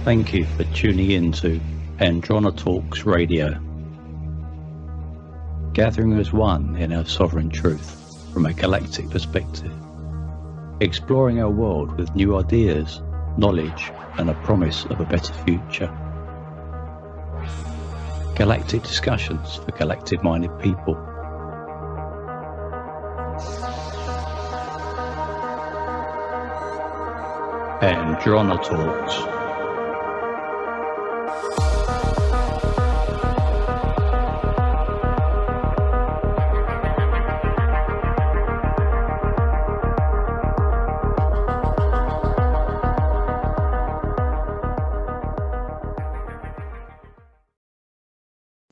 Thank you for tuning in to Andronetalks Radio, gathering as one in our sovereign truth from a galactic perspective, exploring our world with new ideas, knowledge, and a promise of a better future. Galactic discussions for galactic-minded people. Andronetalks.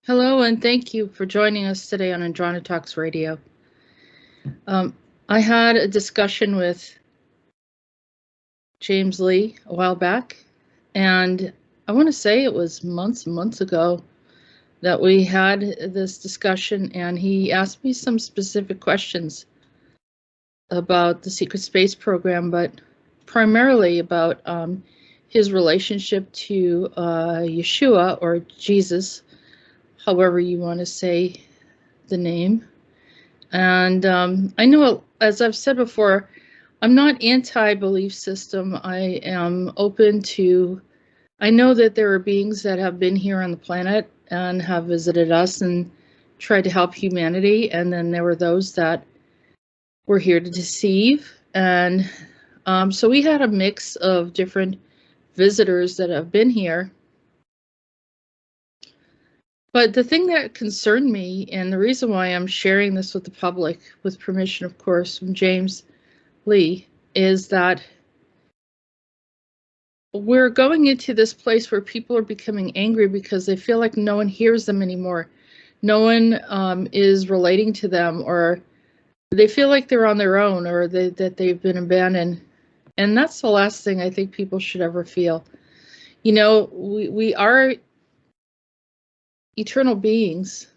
Hello, and thank you for joining us today on Andronetalks Radio. I had a discussion with James Lee a while back, and I want to say it was months and months ago that we had this discussion, and he asked me some specific questions about the secret space program, but primarily about his relationship to Yeshua, or Jesus, however you want to say the name. And I know, as I've said before, I'm not anti-belief system. I am open to, I know that there are beings that have been here on the planet and have visited us and tried to help humanity. And then there were those that were here to deceive. And so we had a mix of different visitors that have been here. But the thing that concerned me, and the reason why I'm sharing this with the public, with permission, of course, from James Lee, is that we're going into this place where people are becoming angry because they feel like no one hears them anymore. No one is relating to them, or they feel like they're on their own, or that they've been abandoned. And that's the last thing I think people should ever feel. You know, we are eternal beings.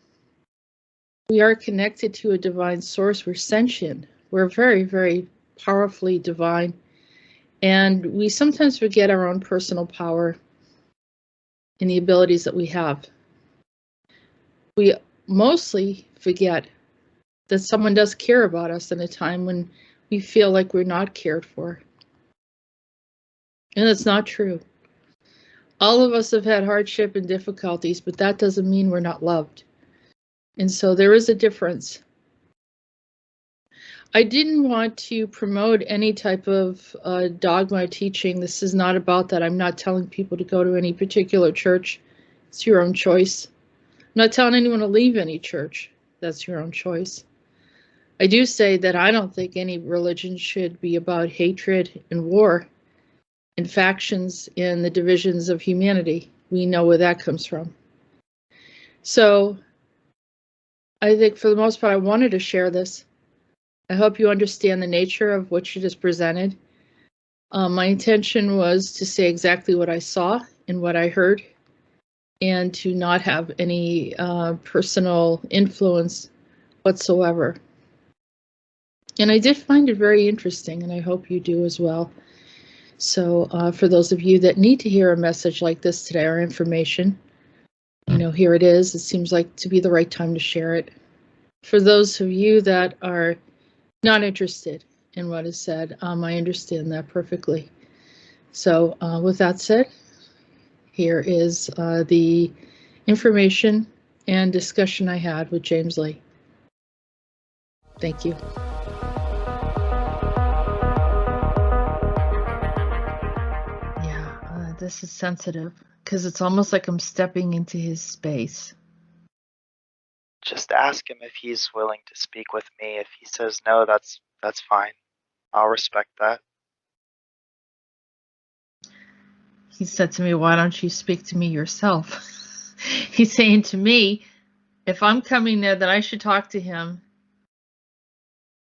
We are connected to a divine source. We're sentient. We're very, very powerfully divine. And we sometimes forget our own personal power and the abilities that we have. We mostly forget that someone does care about us in a time when we feel like we're not cared for. And it's not true. All of us have had hardship and difficulties, but that doesn't mean we're not loved. And so there is a difference. I didn't want to promote any type of dogma teaching. This is not about that. I'm not telling people to go to any particular church. It's your own choice. I'm not telling anyone to leave any church. That's your own choice. I do say that I don't think any religion should be about hatred and war and factions and the divisions of humanity. We know where that comes from. So I think for the most part, I wanted to share this. I hope you understand the nature of what you just presented. My intention was to say exactly what I saw and what I heard, and to not have any personal influence whatsoever. And I did find it very interesting, and I hope you do as well. So for those of you that need to hear a message like this today, or information, you know, here it is. It seems like to be the right time to share it. For those of you that are not interested in what is said, I understand that perfectly. So with that said, here is the information and discussion I had with James Lee. Thank you. This is sensitive because it's almost like I'm stepping into his space. Just ask him if he's willing to speak with me. If he says no, that's fine. I'll respect that. He said to me, why don't you speak to me yourself? He's saying to me, if I'm coming there, that I should talk to him.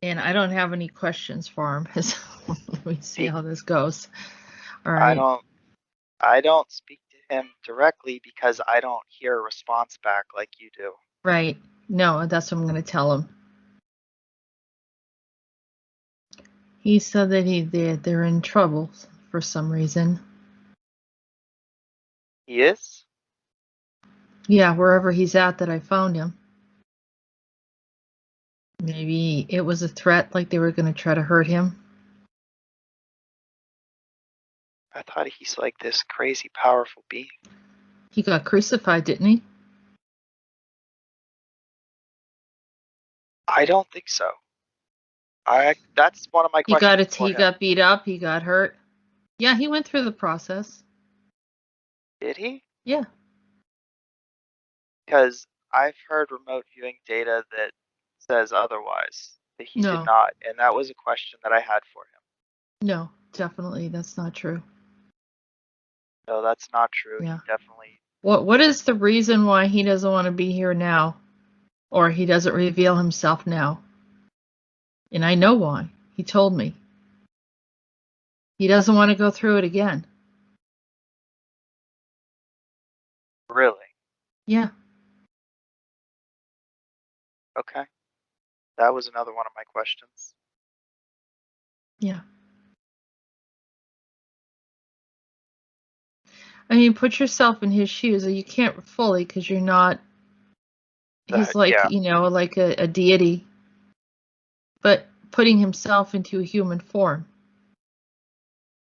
And I don't have any questions for him. Let me see how this goes. All right. I don't speak to him directly because I don't hear a response back like you do. Right. No, that's what I'm going to tell him. He said that they're in trouble for some reason. He is? Yeah, wherever he's at that I found him. Maybe it was a threat, like they were going to try to hurt him. I thought he's like this crazy powerful being. He got crucified, didn't he? I don't think so. That's one of my He questions for him. got beat up, he got hurt. Yeah, he went through the process. Did he? Yeah. Because I've heard remote viewing data that says otherwise, that he did No. not, and that was a question that I had for him. No, definitely that's not true. No, that's not true. Yeah. He definitely. What is the reason why he doesn't want to be here now? Or he doesn't reveal himself now? And I know why. He told me. He doesn't want to go through it again. Really? Yeah. Okay. That was another one of my questions. Yeah. I mean, put yourself in his shoes. You can't fully because you're not. He's like, Yeah. Like a deity. But putting himself into a human form,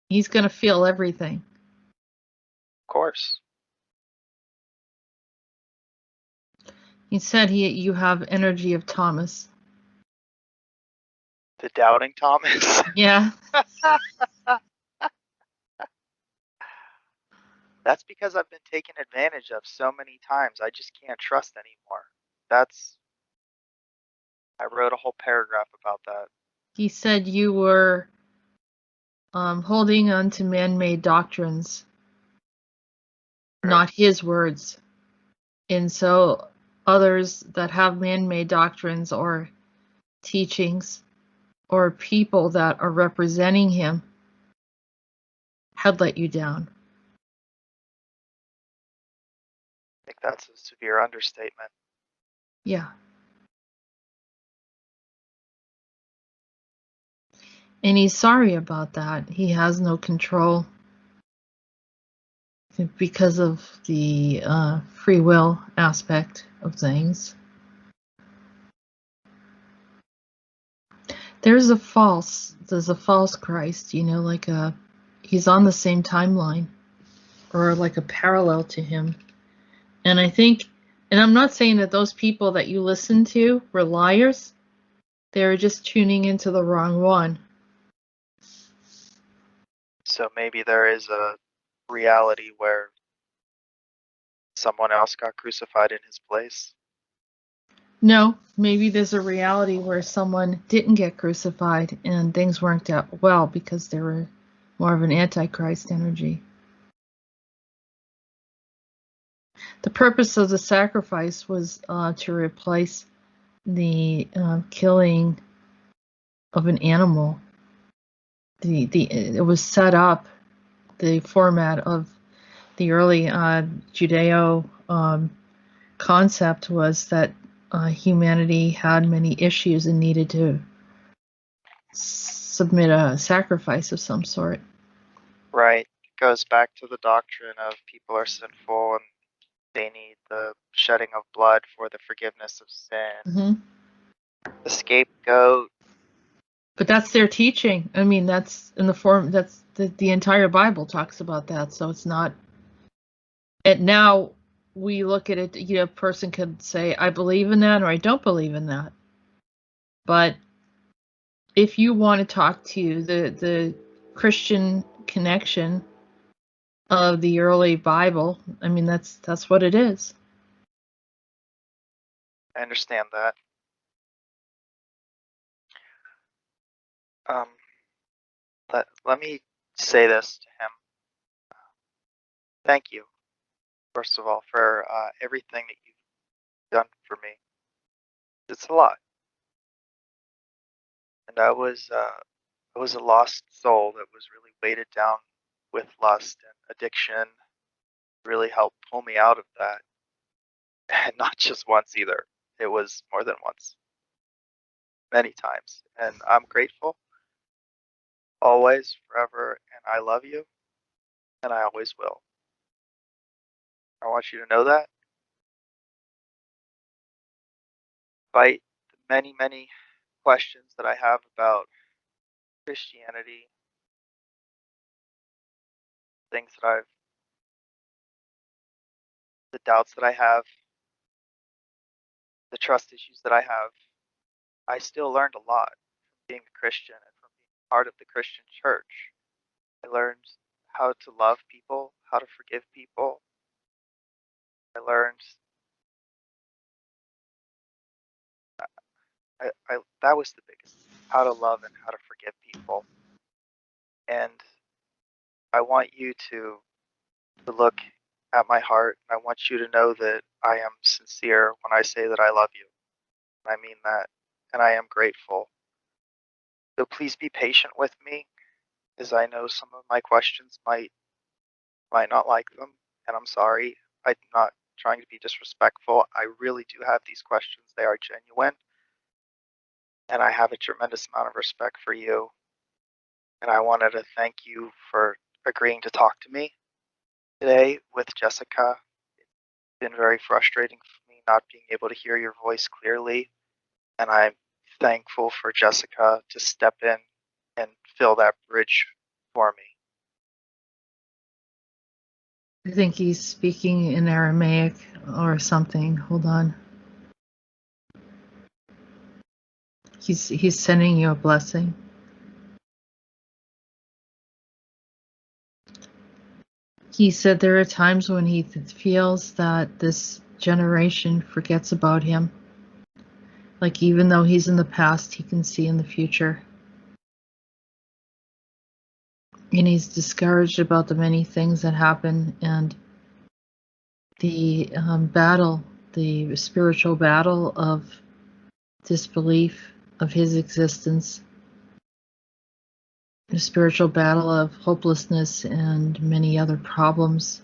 he's going to feel everything. Of course. He said you have energy of Thomas. The doubting Thomas. Yeah. That's because I've been taken advantage of so many times. I just can't trust anymore. I wrote a whole paragraph about that. He said you were holding on to man-made doctrines, Right. not his words. And so others that have man-made doctrines or teachings or people that are representing him had let you down. I think that's a severe understatement. Yeah. And he's sorry about that. He has no control because of the free will aspect of things. There's a false Christ, he's on the same timeline or like a parallel to him. And I think, and I'm not saying that those people that you listen to were liars. They're just tuning into the wrong one. So maybe there is a reality where someone else got crucified in his place. No, maybe there's a reality where someone didn't get crucified and things worked out well because they were more of an antichrist energy. The purpose of the sacrifice was to replace the killing of an animal. It was set up, the format of the early Judeo concept was that humanity had many issues and needed to submit a sacrifice of some sort. Right. It goes back to the doctrine of people are sinful and they need the shedding of blood for the forgiveness of sin. Mm-hmm. The scapegoat. But that's their teaching. I mean, that's in the form, that's the entire Bible talks about that. So it's not, and now we look at it, a person could say, I believe in that or I don't believe in that. But if you want to talk to the Christian connection of the early Bible, I mean, that's what it is. I understand that. Let me say this to him. Thank you, first of all, for everything that you've done for me. It's a lot. And I was a lost soul that was really weighted down with lust and addiction. Really helped pull me out of that. And not just once either. It was more than once. Many times. And I'm grateful. Always, forever, and I love you. And I always will. I want you to know that. Despite the many, many questions that I have about Christianity, the doubts that I have, the trust issues that I have, I still learned a lot from being a Christian and from being part of the Christian church. I learned how to love people, how to forgive people. I learned that was the biggest thing, how to love and how to forgive people. And I want you to look at my heart. I want you to know that I am sincere when I say that I love you. I mean that, and I am grateful. So please be patient with me, as I know some of my questions might not like them, and I'm sorry. I'm not trying to be disrespectful. I really do have these questions. They are genuine, and I have a tremendous amount of respect for you. And I wanted to thank you for agreeing to talk to me today with Jessica. It's been very frustrating for me not being able to hear your voice clearly, and I'm thankful for Jessica to step in and fill that bridge for me. I think he's speaking in Aramaic or something. Hold on. He's sending you a blessing. He said there are times when he feels that this generation forgets about him. Like even though he's in the past, he can see in the future. And he's discouraged about the many things that happen and the battle, the spiritual battle of disbelief of his existence, the spiritual battle of hopelessness and many other problems.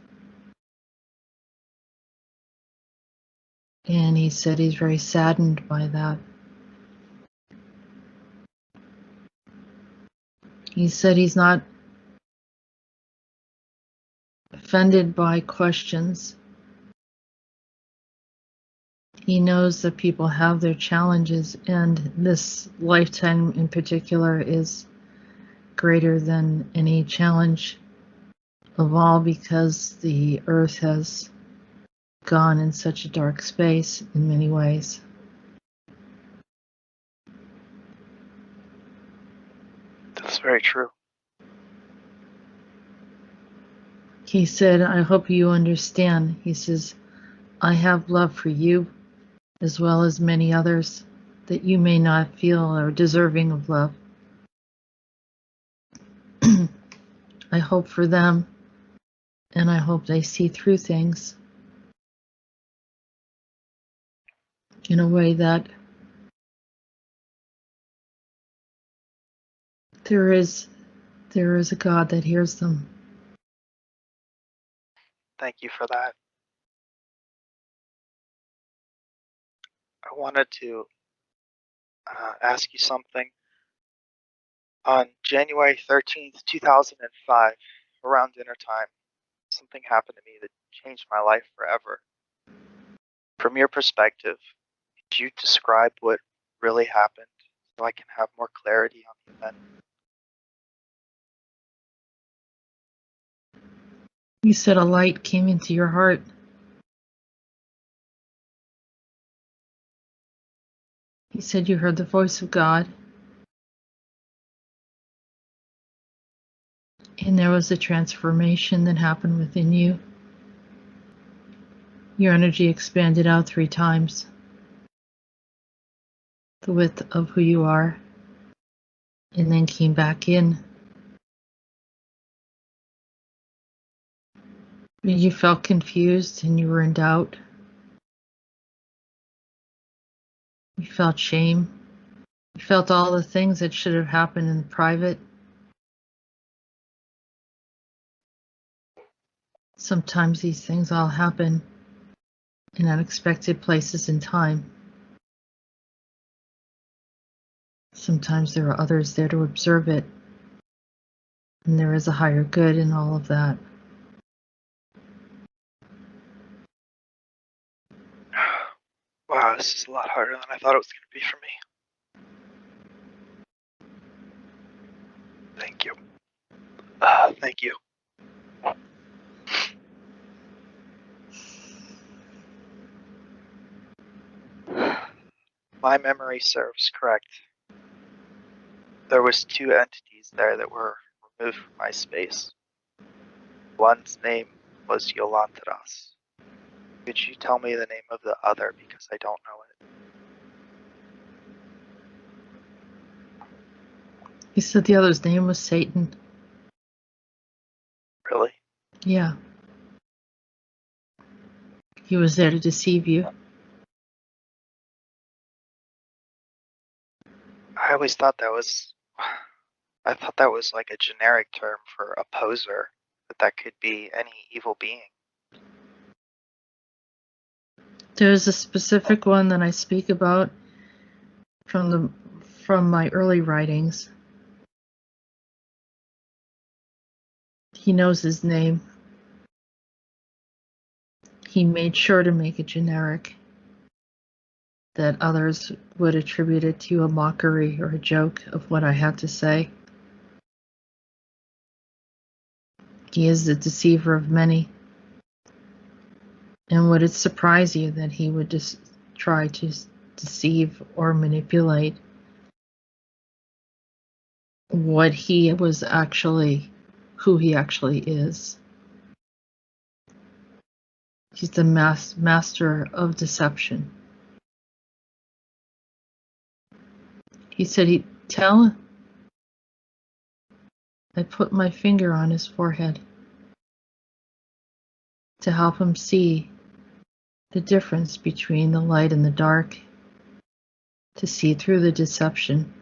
And he said he's very saddened by that. He said he's not offended by questions. He knows that people have their challenges, and this lifetime in particular is greater than any challenge of all because the earth has gone in such a dark space in many ways. That's very true. He said, I hope you understand. He says, I have love for you as well as many others that you may not feel are deserving of love. I hope for them, and I hope they see through things in a way that there is a God that hears them. Thank you for that. I wanted to ask you something. On January 13th, 2005, around dinner time, something happened to me that changed my life forever. From your perspective, could you describe what really happened so I can have more clarity on the event? You said a light came into your heart. He said you heard the voice of God. And there was a transformation that happened within you. Your energy expanded out 3 times the width of who you are, and then came back in. You felt confused and you were in doubt. You felt shame. You felt all the things that should have happened in private. Sometimes these things all happen in unexpected places in time. Sometimes there are others there to observe it, and there is a higher good in all of that. Wow, this is a lot harder than I thought it was going to be for me. Thank you. Thank you. My memory serves correct. There was 2 entities there that were removed from my space. One's name was Yolantaras. Could you tell me the name of the other, because I don't know it? He said the other's name was Satan. Really? Yeah. He was there to deceive you. I always thought that was... I thought that was like a generic term for opposer, that could be any evil being. There's a specific one that I speak about from my early writings. He knows his name. He made sure to make it generic, that others would attribute it to a mockery or a joke of what I had to say. He is the deceiver of many. And would it surprise you that he would just try to deceive or manipulate what he was actually, who he actually is? He's the master of deception. He said he'd tell. I put my finger on his forehead to help him see the difference between the light and the dark, to see through the deception.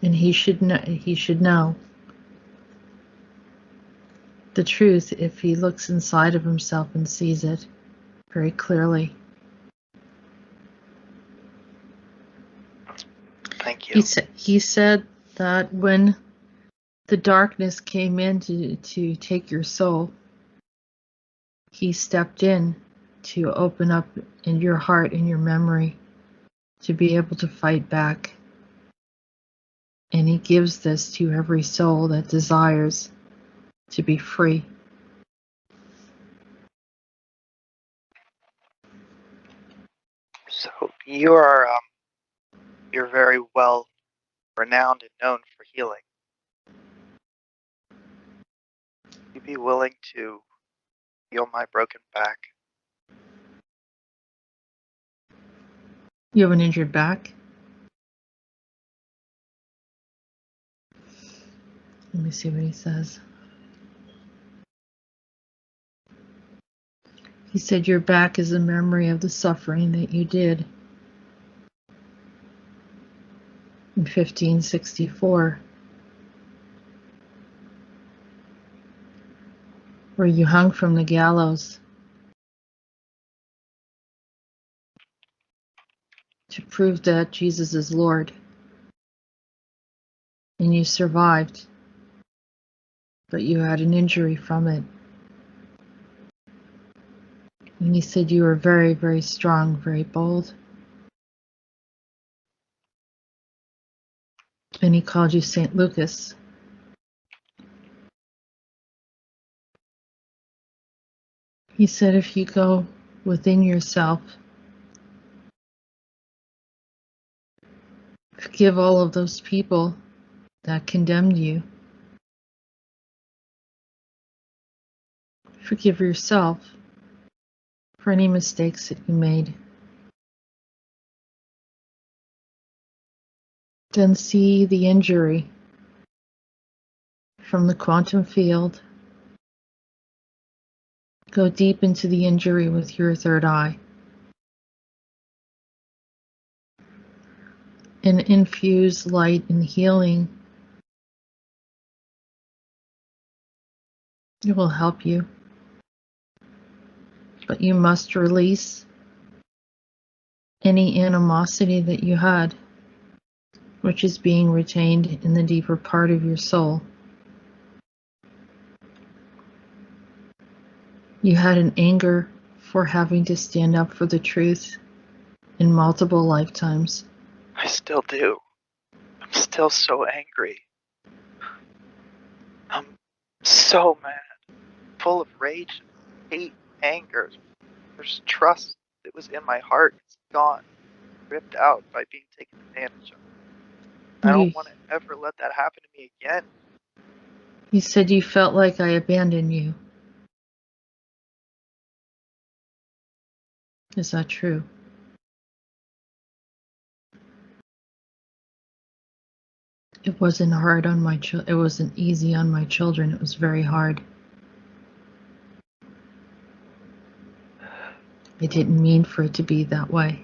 And he should know the truth if he looks inside of himself and sees it very clearly. Thank you. He said that when the darkness came in to take your soul, he stepped in to open up in your heart and your memory to be able to fight back. And he gives this to every soul that desires to be free. So you're very well renowned and known for healing. Would you be willing to heal my broken back? You have an injured back? Let me see what he says. He said your back is a memory of the suffering that you did in 1564, where you hung from the gallows to prove that Jesus is Lord. And you survived, but you had an injury from it. And he said you were very, very strong, very bold. And he called you St. Lucas. He said if you go within yourself, forgive all of those people that condemned you. Forgive yourself for any mistakes that you made. Then see the injury from the quantum field. Go deep into the injury with your third eye. And infuse light and healing. It will help you. But you must release any animosity that you had, which is being retained in the deeper part of your soul. You had an anger for having to stand up for the truth in multiple lifetimes. I still do. I'm still so angry. I'm so mad, full of rage, hate, anger. There's trust that was in my heart. It's gone, ripped out by being taken advantage of. I don't want to ever let that happen to me again. You said you felt like I abandoned you. Is that true? It wasn't hard on my it wasn't easy on my children. It was very hard. I didn't mean for it to be that way.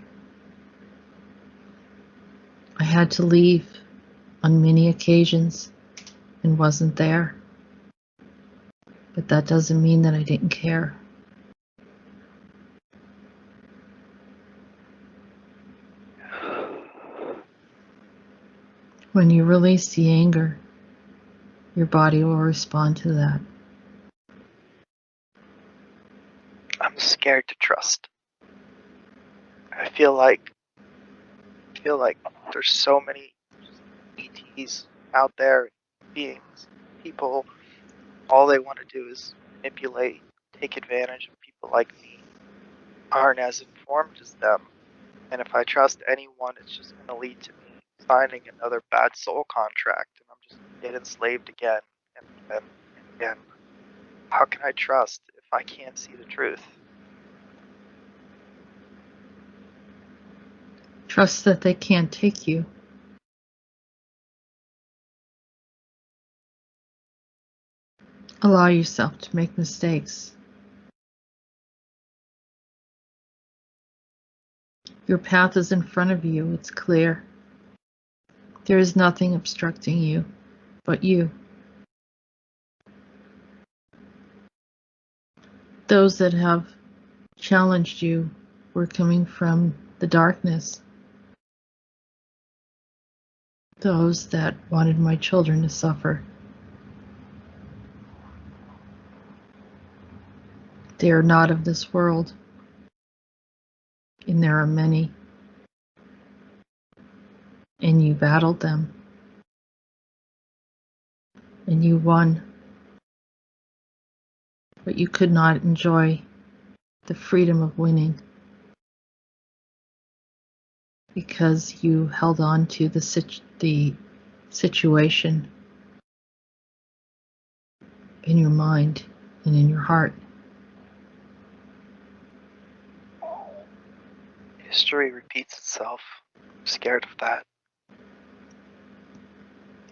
I had to leave on many occasions and wasn't there. But that doesn't mean that I didn't care. When you release the anger, your body will respond to that. I'm scared to trust. I feel like there's so many ETs out there, beings, people. All they want to do is manipulate, take advantage of people like me, aren't as informed as them. And if I trust anyone, it's just going to lead to me signing another bad soul contract, and I'm just going to get enslaved again and again and again. How can I trust if I can't see the truth? Trust that they can't take you. Allow yourself to make mistakes. Your path is in front of you. It's clear. There is nothing obstructing you but you. Those that have challenged you were coming from the darkness. Those that wanted my children to suffer. They are not of this world, and there are many, and you battled them, and you won, but you could not enjoy the freedom of winning because you held on to the situation in your mind and in your heart. History repeats itself. I'm scared of that.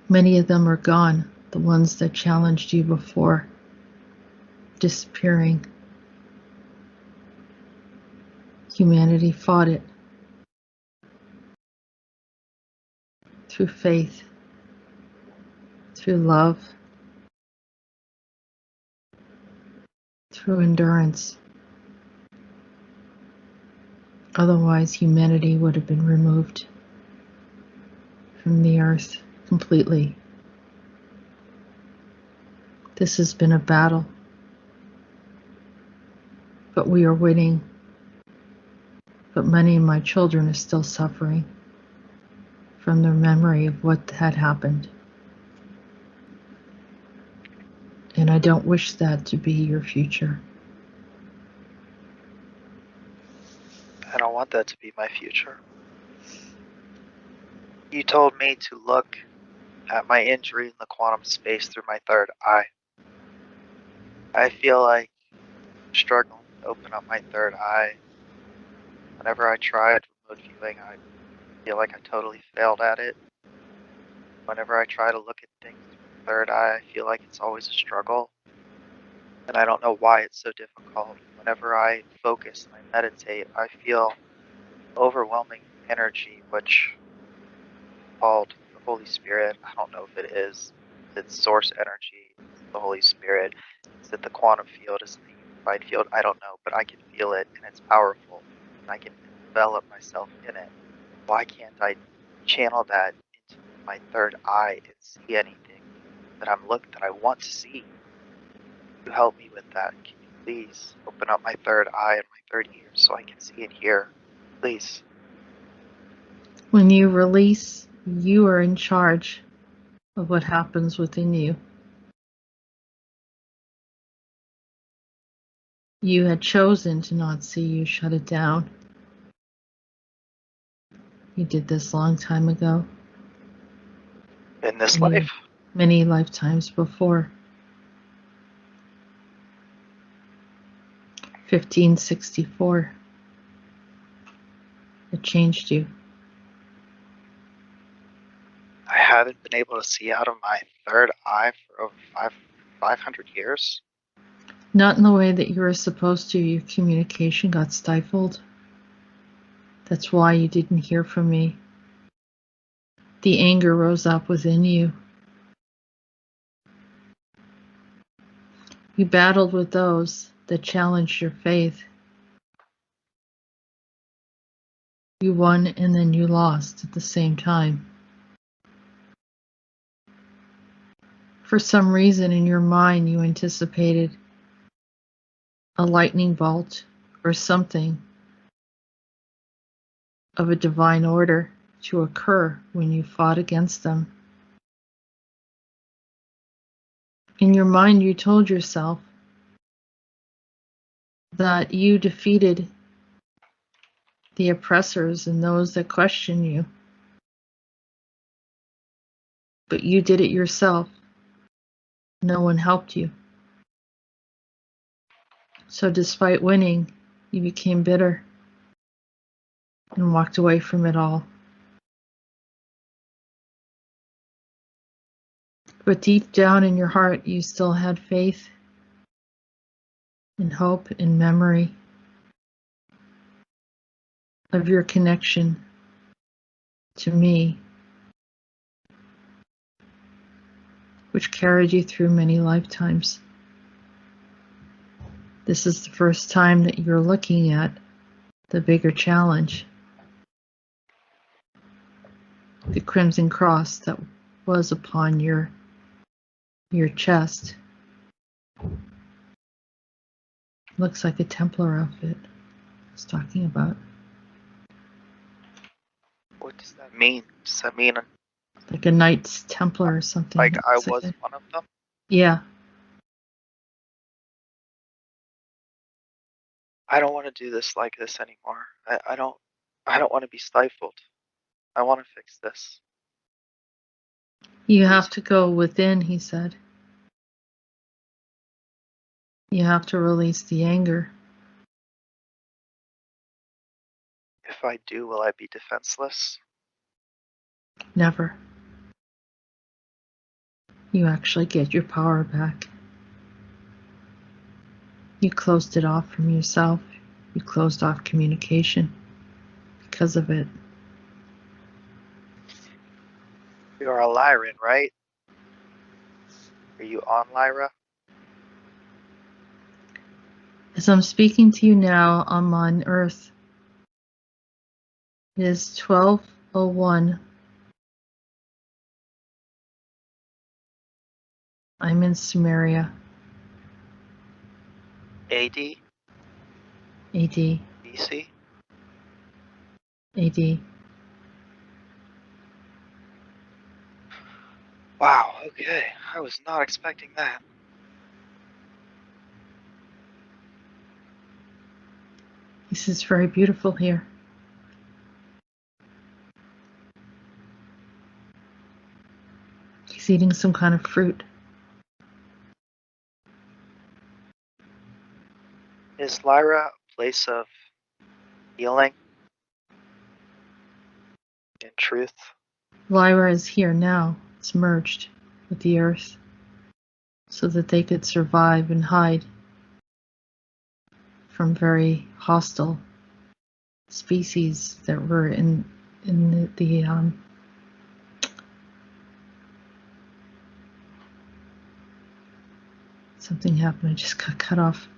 Many of them are gone, the ones that challenged you before, disappearing. Humanity fought it through faith, through love, through endurance. Otherwise, humanity would have been removed from the earth completely. This has been a battle, but we are winning. But many of my children are still suffering from their memory of what had happened. And I don't wish that to be your future. I don't want that to be my future. You told me to look at my injury in the quantum space through my third eye. I feel like I'm struggling to open up my third eye. Whenever I tried remote viewing, I feel like I totally failed at it. Whenever I try to look at things through the third eye, I feel like it's always a struggle. And I don't know why it's so difficult. Whenever I focus and I meditate, I feel overwhelming energy, which is called the Holy Spirit. I don't know if it is. It's source energy. It's the Holy Spirit. Is it the quantum field? Is it the unified field? I don't know, but I can feel it, and it's powerful. And I can envelop myself in it. Why can't I channel that into my third eye and see anything that I want to see? You help me with that. Can you Please open up my third eye and my third ear so I can see and hear. Please. When you release, you are in charge of what happens within you. You had chosen to not see, you shut it down. You did this a long time ago. In this life? Many lifetimes before. 1564. It changed you. I haven't been able to see out of my third eye for over 500 years. Not in the way that you were supposed to. Your communication got stifled. That's why you didn't hear from me. The anger rose up within you. You battled with those that challenged your faith. You won and then you lost at the same time. For some reason in your mind you anticipated a lightning bolt or something of a divine order to occur when you fought against them. In your mind you told yourself that you defeated the oppressors and those that question you. But you did it yourself. No one helped you. So despite winning, you became bitter and walked away from it all. But deep down in your heart, you still had faith and hope and memory of your connection to me, which carried you through many lifetimes. This is the first time that you're looking at the bigger challenge, the Crimson Cross that was upon your chest. Looks like a Templar outfit I was talking about. What does that mean? Does that mean Like a Knights Templar or something? like I was one of them? Yeah. I don't want to do this like this anymore. I don't want to be stifled. I want to fix this. You have to go within, he said. You have to release the anger. If I do, will I be defenseless? Never. You actually get your power back. You closed it off from yourself. You closed off communication because of it. You're a Lyran, right? Are you on Lyra? As I'm speaking to you now, I'm on Earth. It is 12:01. I'm in Sumeria. AD? AD. BC? AD. Wow, okay. I was not expecting that. This is very beautiful here. He's eating some kind of fruit. Is Lyra a place of healing and truth? Lyra is here now. It's merged with the earth so that they could survive and hide from very hostile species that were in the something happened. I just got cut off.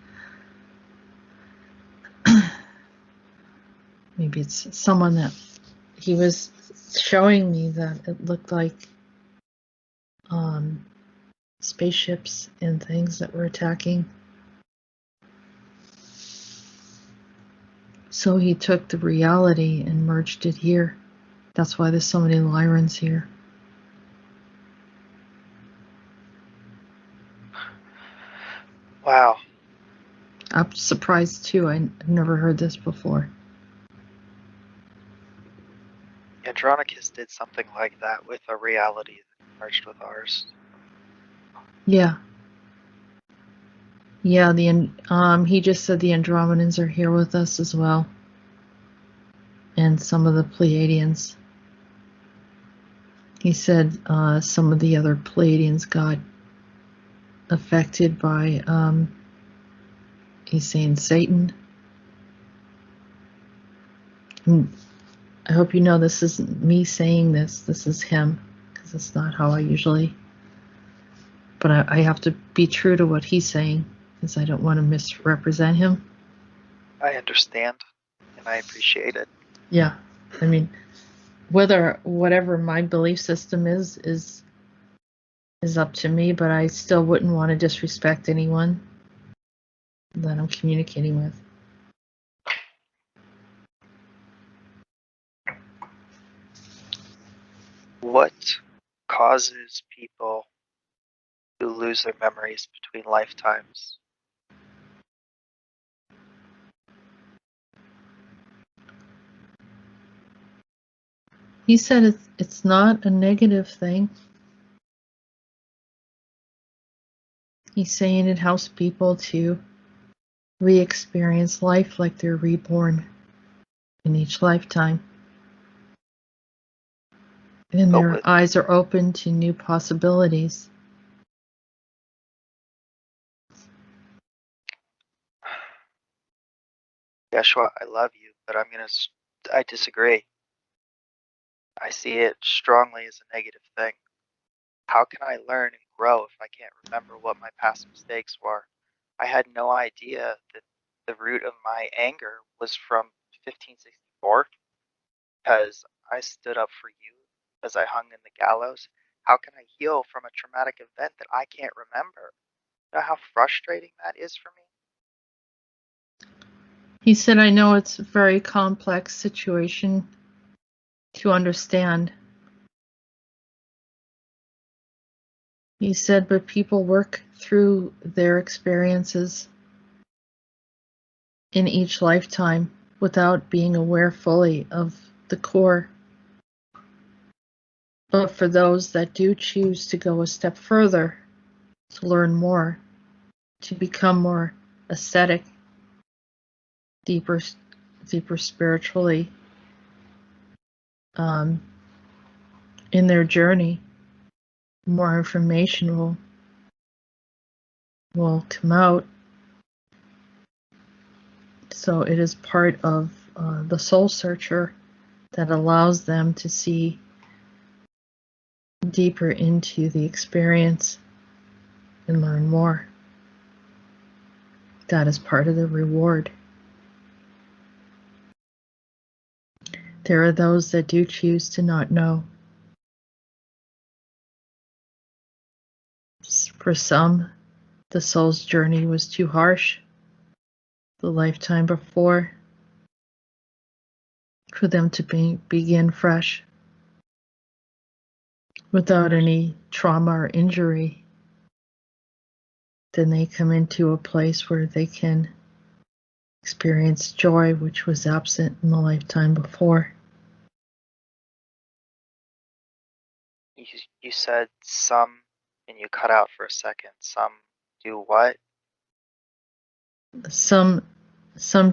Maybe it's someone that he was showing me that it looked like spaceships and things that were attacking. So he took the reality and merged it here. That's why there's so many Lyrans here. Wow. I'm surprised too. I've never heard this before. Andronicus did something like that with a reality that merged with ours. Yeah. Yeah, he just said the Andromedans are here with us as well. And some of the Pleiadians. He said some of the other Pleiadians got affected by, he's saying Satan. I hope you know this isn't me saying this. This is him, because it's not how I usually. But I have to be true to what he's saying, because I don't want to misrepresent him. I understand, and I appreciate it. Yeah, I mean, whatever my belief system is up to me, but I still wouldn't want to disrespect anyone that I'm communicating with. What causes people to lose their memories between lifetimes? He said it's not a negative thing. He's saying it helps people to re-experience life like they're reborn in each lifetime. And their eyes are open to new possibilities. Jeshua, I love you, but I disagree. I see it strongly as a negative thing. How can I learn and grow if I can't remember what my past mistakes were? I had no idea that the root of my anger was from 1564 because I stood up for you as I hung in the gallows. How can I heal from a traumatic event that I can't remember? You know how frustrating that is for me? He said, I know it's a very complex situation to understand. He said, but people work through their experiences in each lifetime without being aware fully of the core. But for those that do choose to go a step further, to learn more, to become more ascetic, deeper spiritually, in their journey, more information will come out. So it is part of the soul searcher that allows them to see deeper into the experience and learn more. That is part of the reward. There are those that do choose to not know. For some, the soul's journey was too harsh the lifetime before for them to begin fresh without any trauma or injury. Then they come into a place where they can experience joy, which was absent in the lifetime before. You said some, and you cut out for a second. Some do what? Some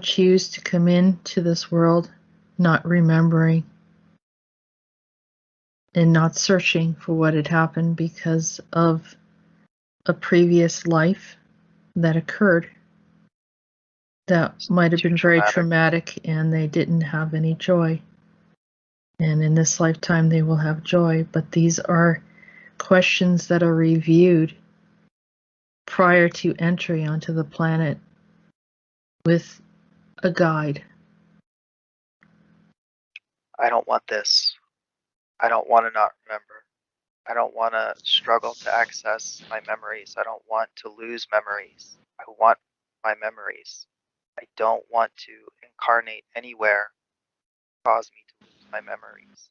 choose to come into this world not remembering and not searching for what had happened because of a previous life that occurred that might have been very traumatic, and they didn't have any joy. And in this lifetime they will have joy, but these are questions that are reviewed prior to entry onto the planet with a guide. I don't want this. I don't want to not remember. I don't want to struggle to access my memories. I don't want to lose memories. I want my memories. I don't want to incarnate anywhere, cause me to lose my memories.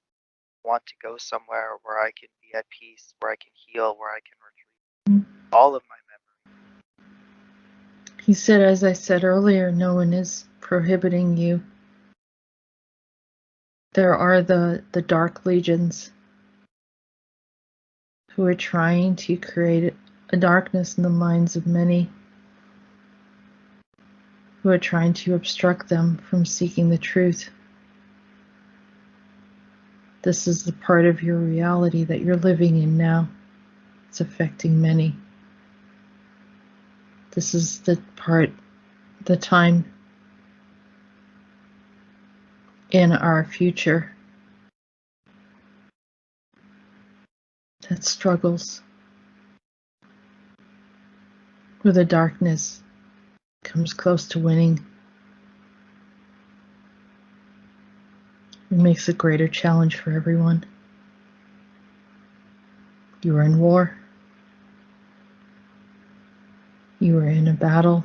I want to go somewhere where I can be at peace, where I can heal, where I can retrieve all of my memories. He said, as I said earlier, no one is prohibiting you. There are the dark legions who are trying to create a darkness in the minds of many, who are trying to obstruct them from seeking the truth. This is the part of your reality that you're living in now. It's affecting many. This is the time in our future that struggles where the darkness comes close to winning. It makes a greater challenge for everyone. You are in war. You are in a battle.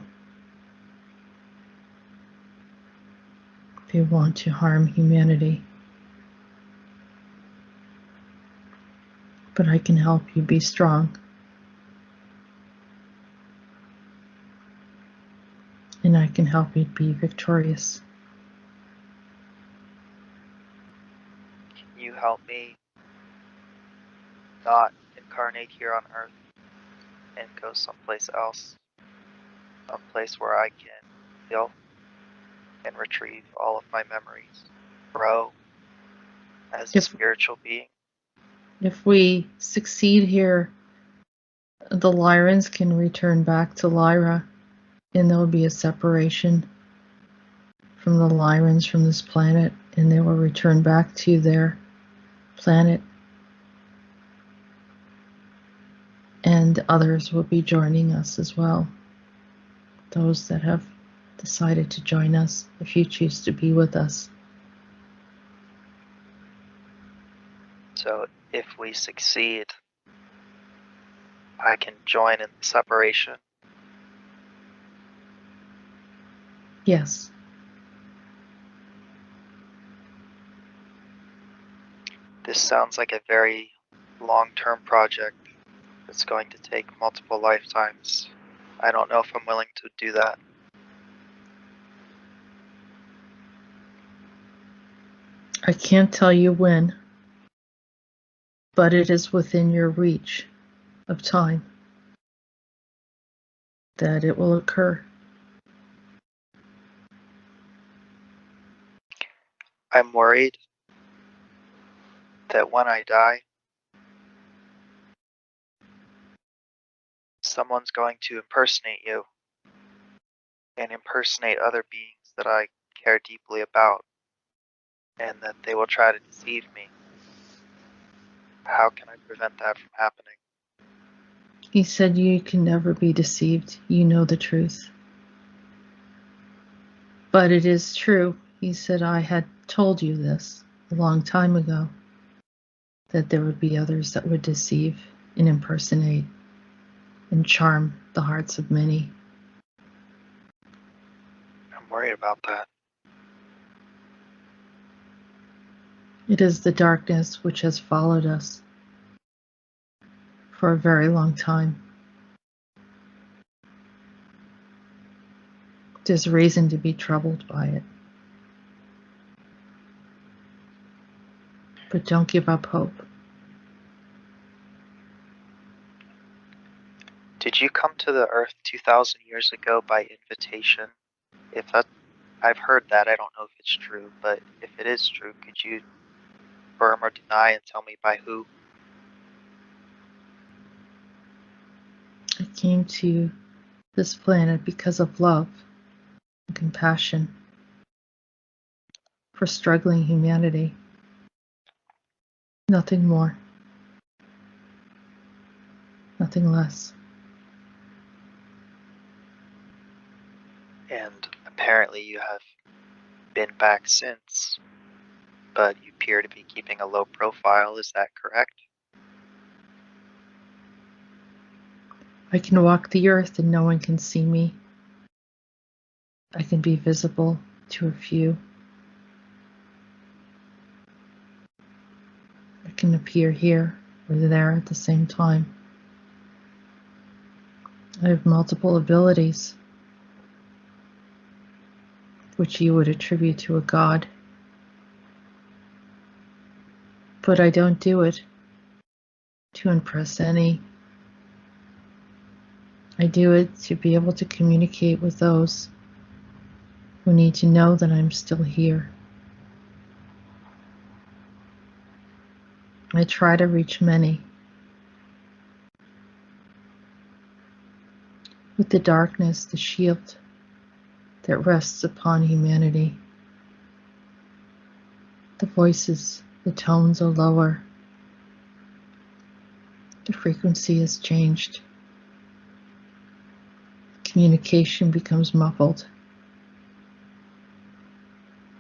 They want to harm humanity. But I can help you be strong. And I can help you be victorious. Can you help me not incarnate here on Earth and go someplace else? Someplace where I can heal and retrieve all of my memories. Grow as a spiritual being. If we succeed here, the Lyrans can return back to Lyra, and there will be a separation from the Lyrans from this planet, and they will return back to their planet. And others will be joining us as well. Those that have decided to join us, if you choose to be with us. So if we succeed, I can join in the separation. Yes. This sounds like a very long-term project that's going to take multiple lifetimes. I don't know if I'm willing to do that. I can't tell you when, but it is within your reach of time that it will occur. I'm worried that when I die, someone's going to impersonate you and impersonate other beings that I care deeply about, and that they will try to deceive me. How can I prevent that from happening? He said you can never be deceived. You know the truth. But it is true. He said I had told you this a long time ago, that there would be others that would deceive and impersonate and charm the hearts of many. I'm worried about that. It is the darkness which has followed us for a very long time. There's reason to be troubled by it. But don't give up hope. Did you come to the Earth 2,000 years ago by invitation? If that, I've heard that, I don't know if it's true, but if it is true, could you confirm or deny and tell me by who? I came to this planet because of love and compassion for struggling humanity. Nothing more. Nothing less. And apparently you have been back since, but you appear to be keeping a low profile, is that correct? I can walk the earth and no one can see me. I can be visible to a few. I can appear here or there at the same time. I have multiple abilities, which you would attribute to a god. But I don't do it to impress any. I do it to be able to communicate with those who need to know that I'm still here. I try to reach many. With the darkness, the shield that rests upon humanity. The voices, the tones are lower. The frequency has changed. Communication becomes muffled.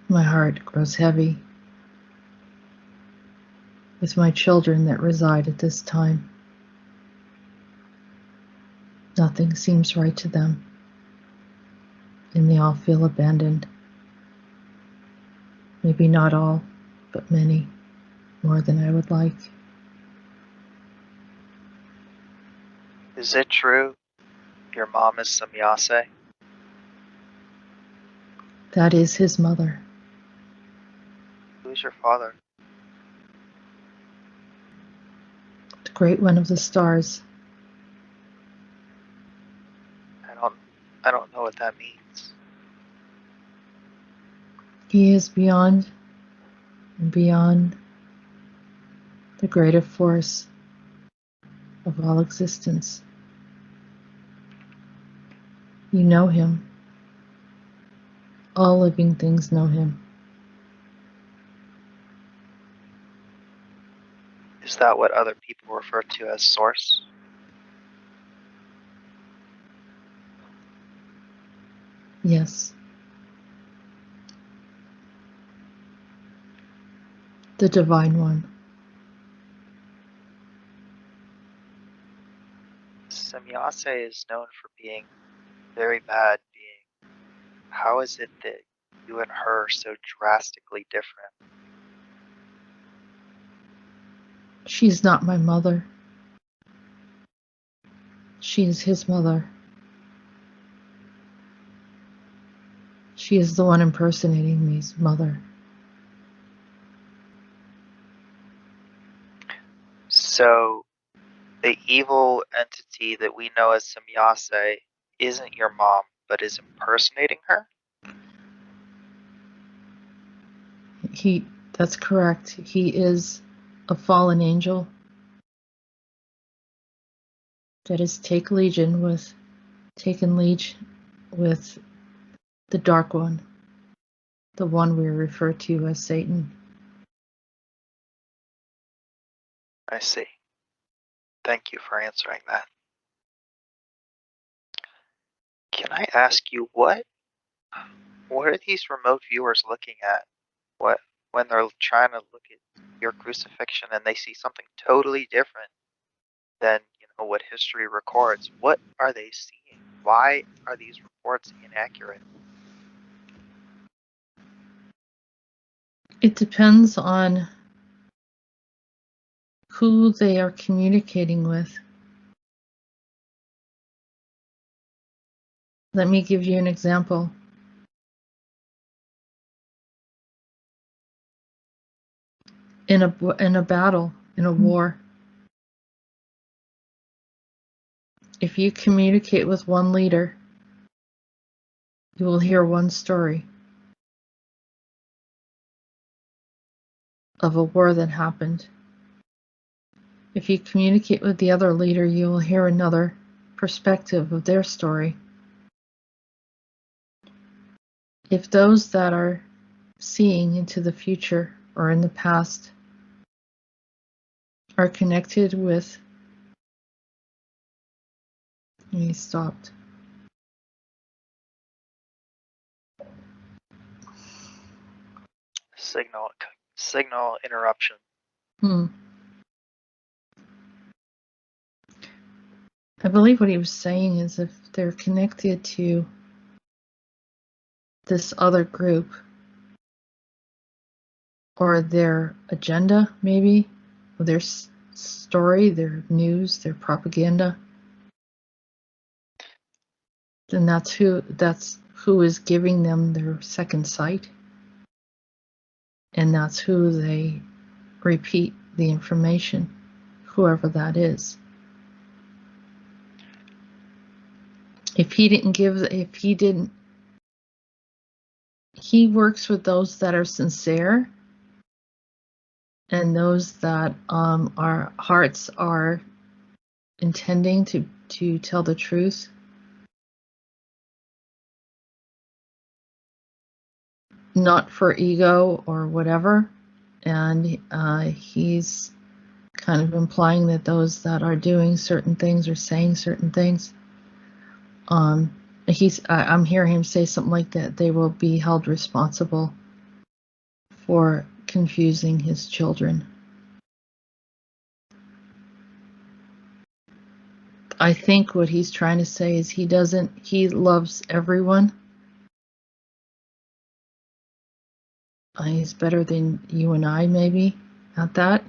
My heart grows heavy with my children that reside at this time. Nothing seems right to them, and they all feel abandoned. Maybe not all, but many, more than I would like. Is it true your mom is Samyase? That is his mother. Who's your father? The great one of the stars. I don't know what that means. He is beyond and beyond the greater force of all existence. You know him. All living things know him. Is that what other people refer to as source? Yes. The Divine One. Samyase is known for being a very bad being. How is it that you and her are so drastically different? She's not my mother. She is his mother. She is the one impersonating me's mother. So, the evil entity that we know as Samyase isn't your mom, but is impersonating her? That's correct. He is a fallen angel that has taken league with the Dark One, the one we refer to as Satan. I see. Thank you for answering that. Can I ask you what are these remote viewers looking at? When they're trying to look at your crucifixion and they see something totally different than what history records? What are they seeing? Why are these reports inaccurate? It depends on who they are communicating with. Let me give you an example. In a battle, in a war, if you communicate with one leader, you will hear one story of a war that happened. If you communicate with the other leader, you will hear another perspective of their story. If those that are seeing into the future or in the past are connected with, and he stopped. Signal interruption. I believe what he was saying is if they're connected to this other group or their agenda, maybe, or their story, their news, their propaganda, then that's who is giving them their second sight, and that's who they repeat the information, whoever that is. He works with those that are sincere and those that our hearts are intending to tell the truth. Not for ego or whatever. And he's kind of implying that those that are doing certain things or saying certain things, I'm hearing him say something like that they will be held responsible for confusing his children. I think what he's trying to say is he loves everyone. He's better than you and I, maybe, at that.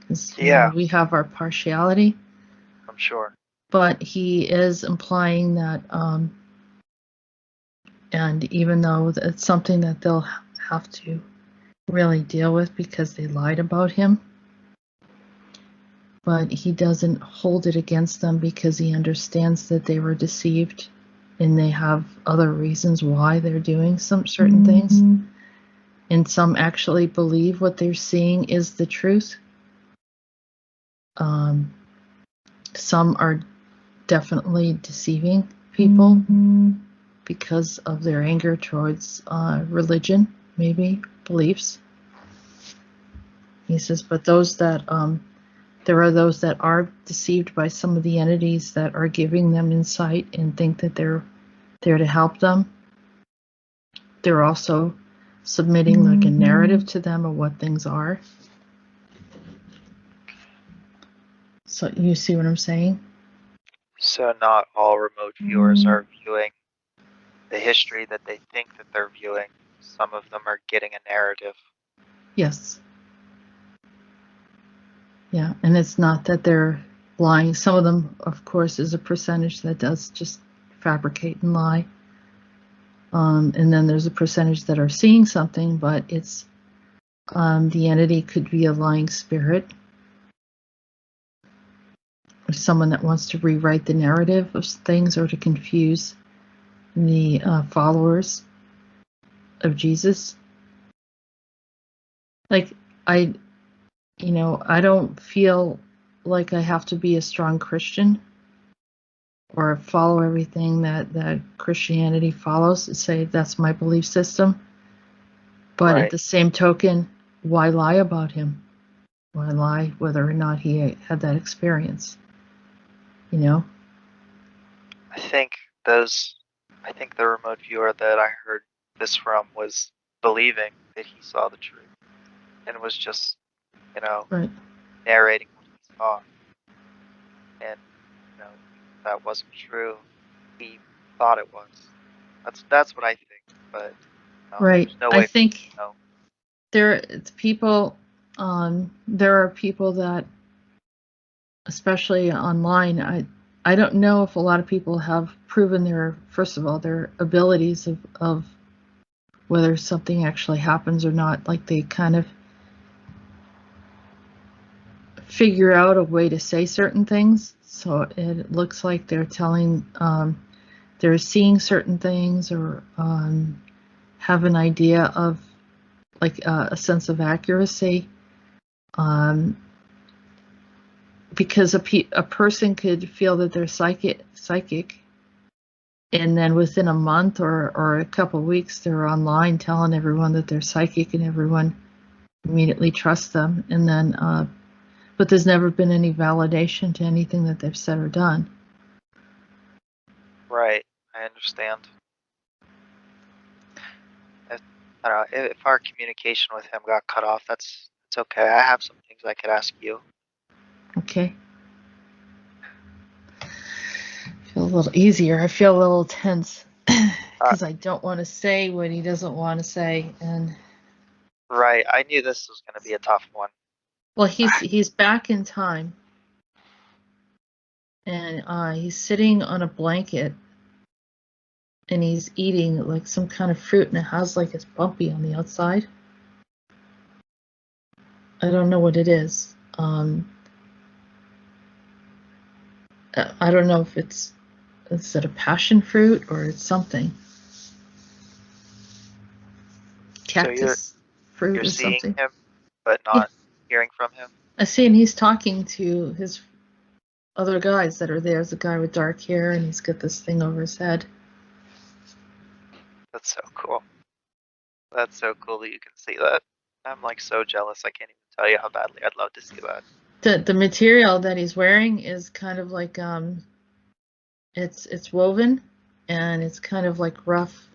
Because we have our partiality. I'm sure. But he is implying that, and even though it's something that they'll have to really deal with because they lied about him, but he doesn't hold it against them because he understands that they were deceived and they have other reasons why they're doing some certain things. And some actually believe what they're seeing is the truth. Some are definitely deceiving people because of their anger towards religion, maybe, beliefs. He says, but those that, there are those that are deceived by some of the entities that are giving them insight and think that they're there to help them. They're also submitting like a narrative to them of what things are. So you see what I'm saying? So not all remote viewers are viewing the history that they think that they're viewing. Some of them are getting a narrative. Yes. Yeah, and it's not that they're lying. Some of them, of course, is a percentage that does just fabricate and lie. And then there's a percentage that are seeing something, but it's the entity could be a lying spirit or someone that wants to rewrite the narrative of things or to confuse the followers of Jesus. Like, I don't feel like I have to be a strong Christian or follow everything that Christianity follows to say that's my belief system. But Right. At the same token, why lie about him? Why lie whether or not he had that experience? I think the remote viewer that I heard this from was believing that he saw the truth and was just, Right. narrating what he saw. And, that wasn't true. He thought it was. That's what I think. But Right. there's no way I think to know. there are people that, especially online, I don't know if a lot of people have proven their abilities of whether something actually happens or not. Like they kind of figure out a way to say certain things. So it looks like they're they're seeing certain things or have an idea of like a sense of accuracy. Because a person could feel that they're psychic, and then within a month or a couple of weeks, they're online telling everyone that they're psychic, and everyone immediately trusts them. And then, but there's never been any validation to anything that they've said or done. Right. I understand. I don't know, if our communication with him got cut off, it's okay. I have some things I could ask you. Okay. I feel a little easier. I feel a little tense. because I don't want to say what he doesn't want to say. And Right, I knew this was going to be a tough one. well, he's back in time, and he's sitting on a blanket, and he's eating like some kind of fruit, and it has like it's bumpy on the outside. I don't know what it is. I don't know if is it a passion fruit or it's something. Cactus fruit you're or seeing something. him, but not hearing from him? I see, and he's talking to his other guys that are there. There's a guy with dark hair, and he's got this thing over his head. That's so cool. That's so cool that you can see that. I'm like so jealous. I can't even tell you how badly I'd love to see that. The material that he's wearing is kind of like it's woven, and it's kind of like rough.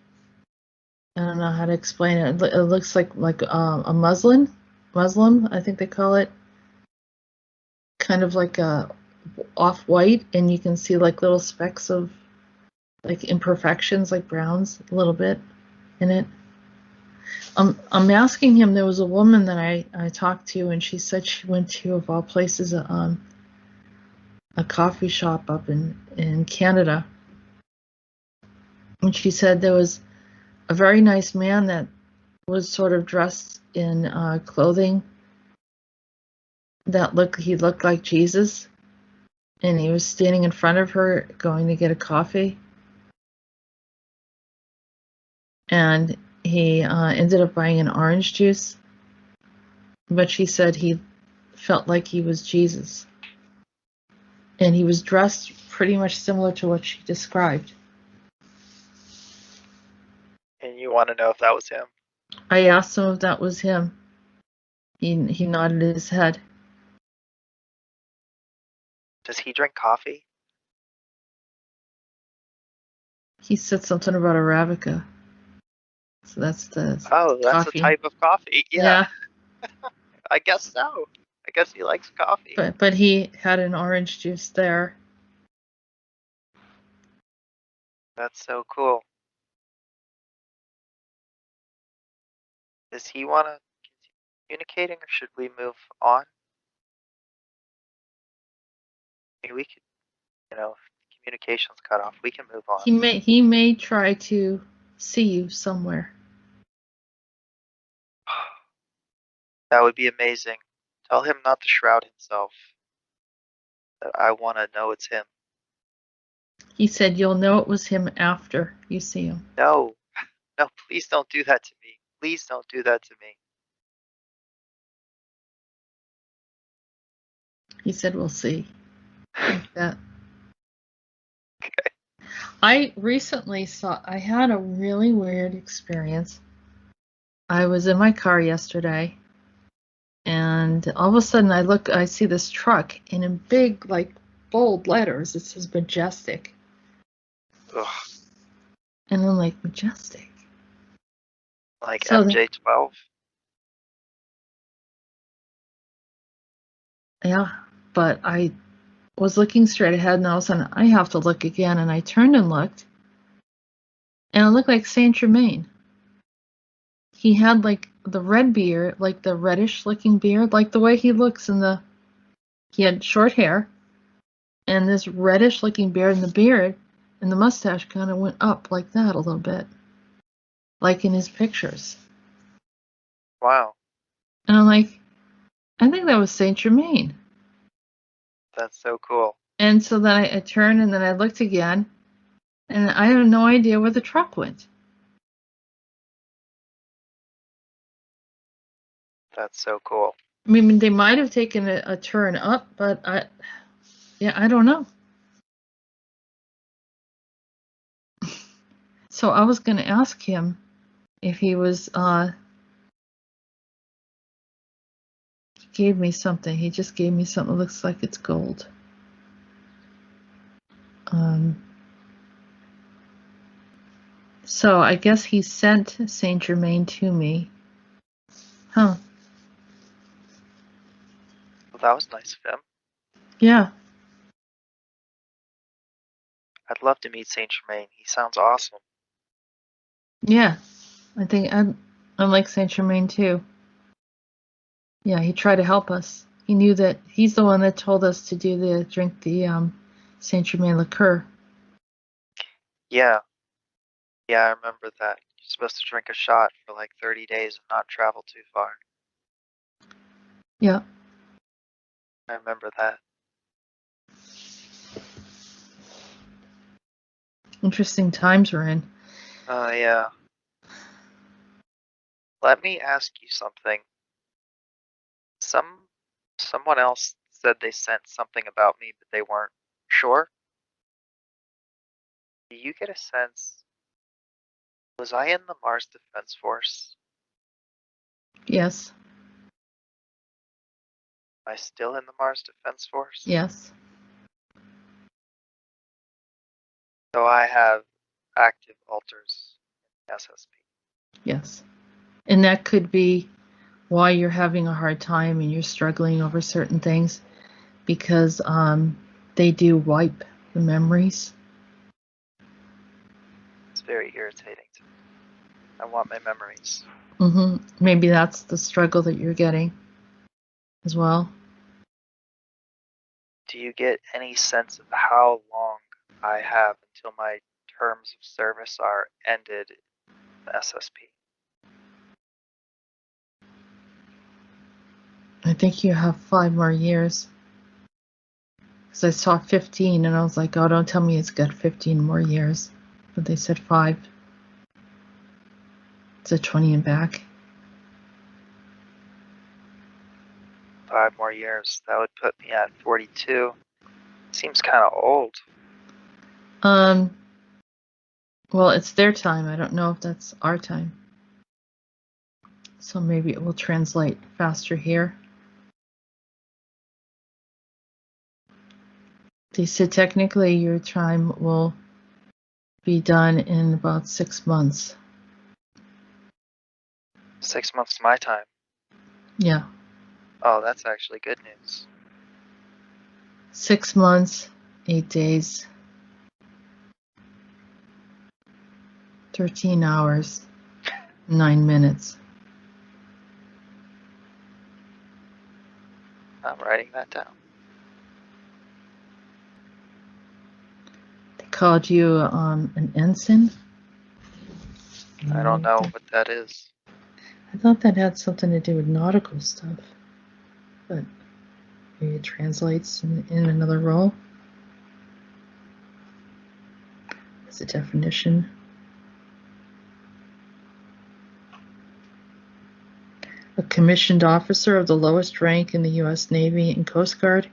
I don't know how to explain it. It looks like a muslin, I think they call it. Kind of like a off-white, and you can see like little specks of like imperfections, like browns, a little bit in it. I'm asking him. There was a woman that I talked to, and she said she went to, of all places, a coffee shop up in Canada, and she said there was a very nice man that was sort of dressed in clothing that he looked like Jesus, and he was standing in front of her going to get a coffee, and he ended up buying an orange juice, but she said he felt like he was Jesus, and he was dressed pretty much similar to what she described. And you want to know if that was him? I asked him if that was him. He nodded his head. Does he drink coffee? He said something about Arabica. So that's the that's coffee. a type of coffee. Yeah. I guess so. I guess he likes coffee. But he had an orange juice there. That's so cool. Does he want to continue communicating, or should we move on? Maybe we could, if communication's cut off, we can move on. He may try to see you somewhere. That would be amazing. Tell him not to shroud himself. I want to know it's him. He said you'll know it was him after you see him. No, please don't do that to me. Please don't do that to me. He said we'll see. Like that. Okay. I recently I had a really weird experience. I was in my car yesterday, and all of a sudden I see this truck, and in big, like, bold letters, it says Majestic. Ugh. And I'm like, Majestic? Like So MJ12? Yeah, but I was looking straight ahead, and all of a sudden I have to look again, and I turned and looked, and it looked like Saint Germain. He had like the red beard, like the reddish looking beard, like the way he looks he had short hair, and this reddish looking beard, and the beard and the mustache kind of went up like that a little bit, like in his pictures. Wow. And I'm like, I think that was Saint Germain. That's so cool. And so then I turned, and then I looked again, and I have no idea where the truck went. That's so cool. I mean, they might have taken a turn up, but I don't know. So I was going to ask him if he was, he gave me something. He just gave me something that looks like it's gold. So I guess he sent Saint Germain to me. Huh. Well, that was nice of him. Yeah. I'd love to meet Saint Germain. He sounds awesome. Yeah, I think I'm like Saint Germain too. Yeah, he tried to help us. He knew that he's the one that told us to drink the Saint Germain liqueur. Yeah, yeah, I remember that. You're supposed to drink a shot for like 30 days and not travel too far. Yeah. I remember that. Interesting times we're in. Oh, yeah. Let me ask you something. Someone else said they sent something about me, but they weren't sure. Do you get a sense? Was I in the Mars Defense Force? Yes. Am I still in the Mars Defense Force? Yes. So I have active alters in SSP. Yes. And that could be why you're having a hard time and you're struggling over certain things, because they do wipe the memories. It's very irritating to me. I want my memories. Maybe that's the struggle that you're getting as well. Do you get any sense of how long I have until my terms of service are ended in SSP? I think you have 5 more years. Because I saw 15 and I was like, oh, don't tell me it's got 15 more years. But they said 5. It's a 20 and back. 5 more years. That would put me at 42. Seems kind of old. Well, it's their time. I don't know if that's our time. So maybe it will translate faster here. They said technically your time will be done in about 6 months. 6 months my time. Yeah. Oh, that's actually good news. 6 months, 8 days, 13 hours, 9 minutes. I'm writing that down. They called you an ensign. I don't know what that is. I thought that had something to do with nautical stuff, but maybe it translates in another role. As a definition. A commissioned officer of the lowest rank in the U.S. Navy and Coast Guard,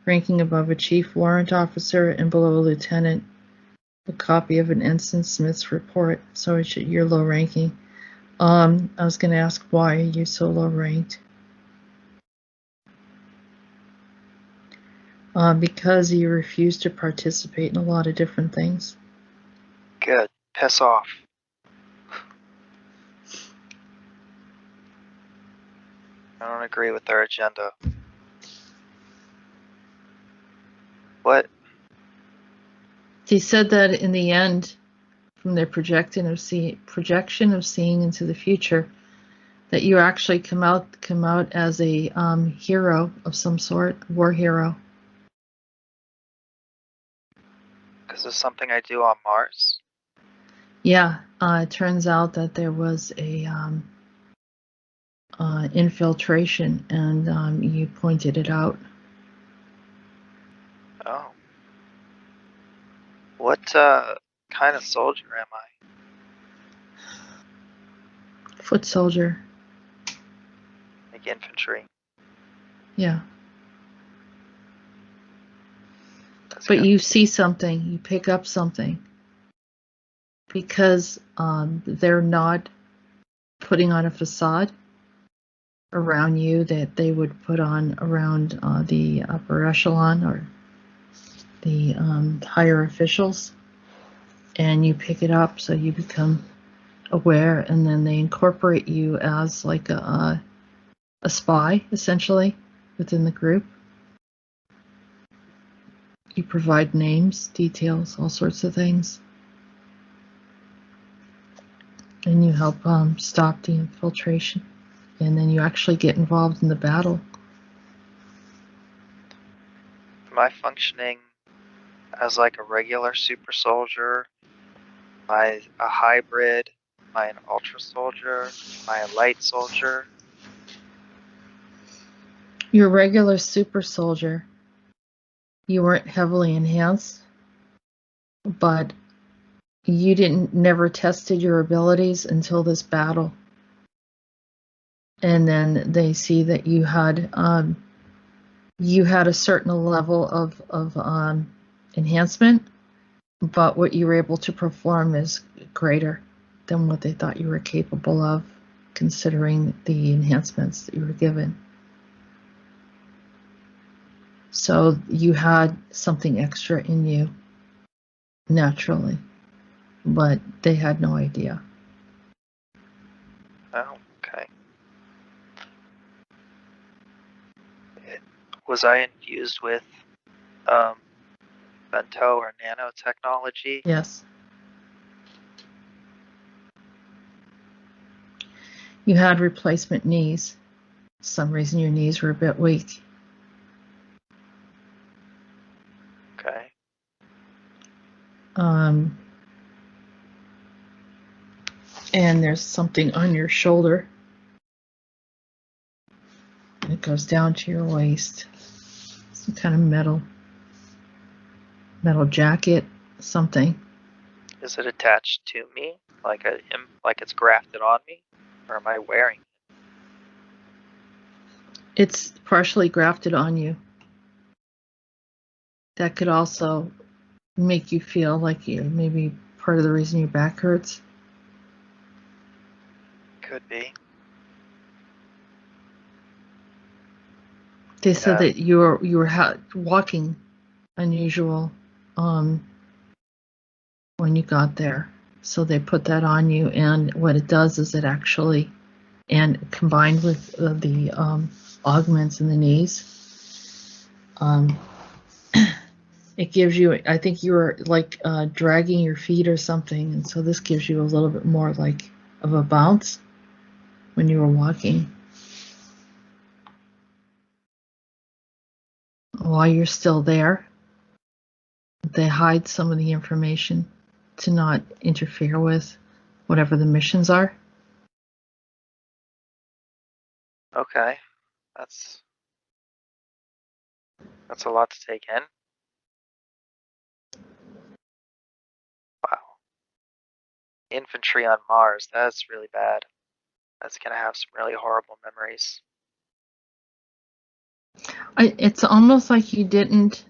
ranking above a chief warrant officer and below a lieutenant. A copy of an Ensign Smith's report. So you're low ranking. I was going to ask, why are you so low ranked? Because you refuse to participate in a lot of different things. Good. Piss off. I don't agree with their agenda. What? They said that in the end, from their projection of seeing into the future, that you actually come out as a hero of some sort, war hero. Because of something I do on Mars? Yeah, it turns out that there was a infiltration, and you pointed it out. Oh. What kind of soldier am I? Foot soldier. Like infantry. Yeah. That's But good. you see something, you pick up something, because they're not putting on a facade around you that they would put on around the upper echelon or the higher officials, and you pick it up, so you become aware, and then they incorporate you as like a spy, essentially, within the group. You provide names, details, all sorts of things. and you help stop the infiltration, and then you actually get involved in the battle. Am I functioning as like a regular super soldier? Am I a hybrid? Am I an ultra soldier? Am I a light soldier? You're a regular super soldier. You weren't heavily enhanced, but you never tested your abilities until this battle. And then they see that you had a certain level of enhancement, but what you were able to perform is greater than what they thought you were capable of, considering the enhancements that you were given. So you had something extra in you naturally, but they had no idea. Oh, okay. Was I infused with bento or nanotechnology? Yes. You had replacement knees. For some reason your knees were a bit weak. Okay. And there's something on your shoulder. It goes down to your waist. Some kind of metal jacket, something. Is it attached to me, like it's grafted on me, or am I wearing it? It's partially grafted on you. That could also make you feel like maybe part of the reason your back hurts. Could be. They said that you were walking unusual when you got there, so they put that on you. And what it does is it actually, and combined with the augments in the knees, it gives you. I think you were like dragging your feet or something, and so this gives you a little bit more like of a bounce when you were walking. While you're still there, they hide some of the information to not interfere with whatever the missions are. Okay. That's a lot to take in. Wow. Infantry on Mars, that's really bad. That's gonna have some really horrible memories. It's almost like you didn't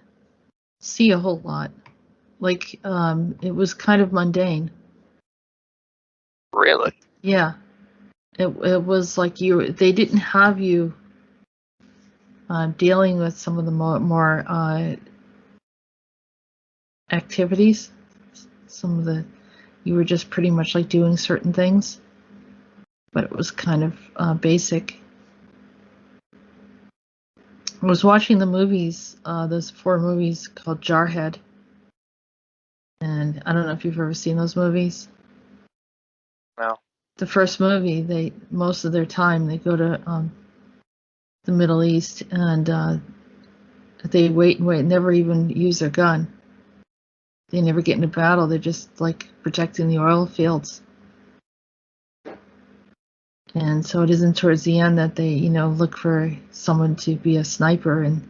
see a whole lot. Like it was kind of mundane. Really? Yeah. It was like they didn't have you dealing with some of the more activities. You were just pretty much like doing certain things, but it was kind of basic. I was watching the movies, those 4 movies called Jarhead, and I don't know if you've ever seen those movies. No. The first movie, most of their time they go to the Middle East, and they wait and wait, never even use their gun. They never get into battle. They're just like protecting the oil fields. And so it isn't towards the end that they, look for someone to be a sniper, and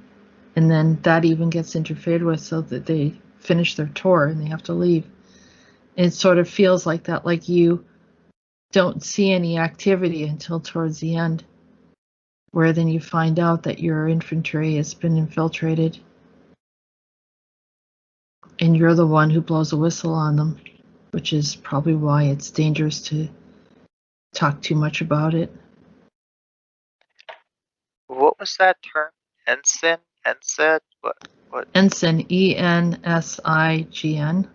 then that even gets interfered with, so that they finish their tour and they have to leave. It sort of feels like that, like you don't see any activity until towards the end, where then you find out that your infantry has been infiltrated, and you're the one who blows a whistle on them, which is probably why it's dangerous to talk too much about it. What was that term? Ensign? Ensign? What? Ensign, ENSIGN.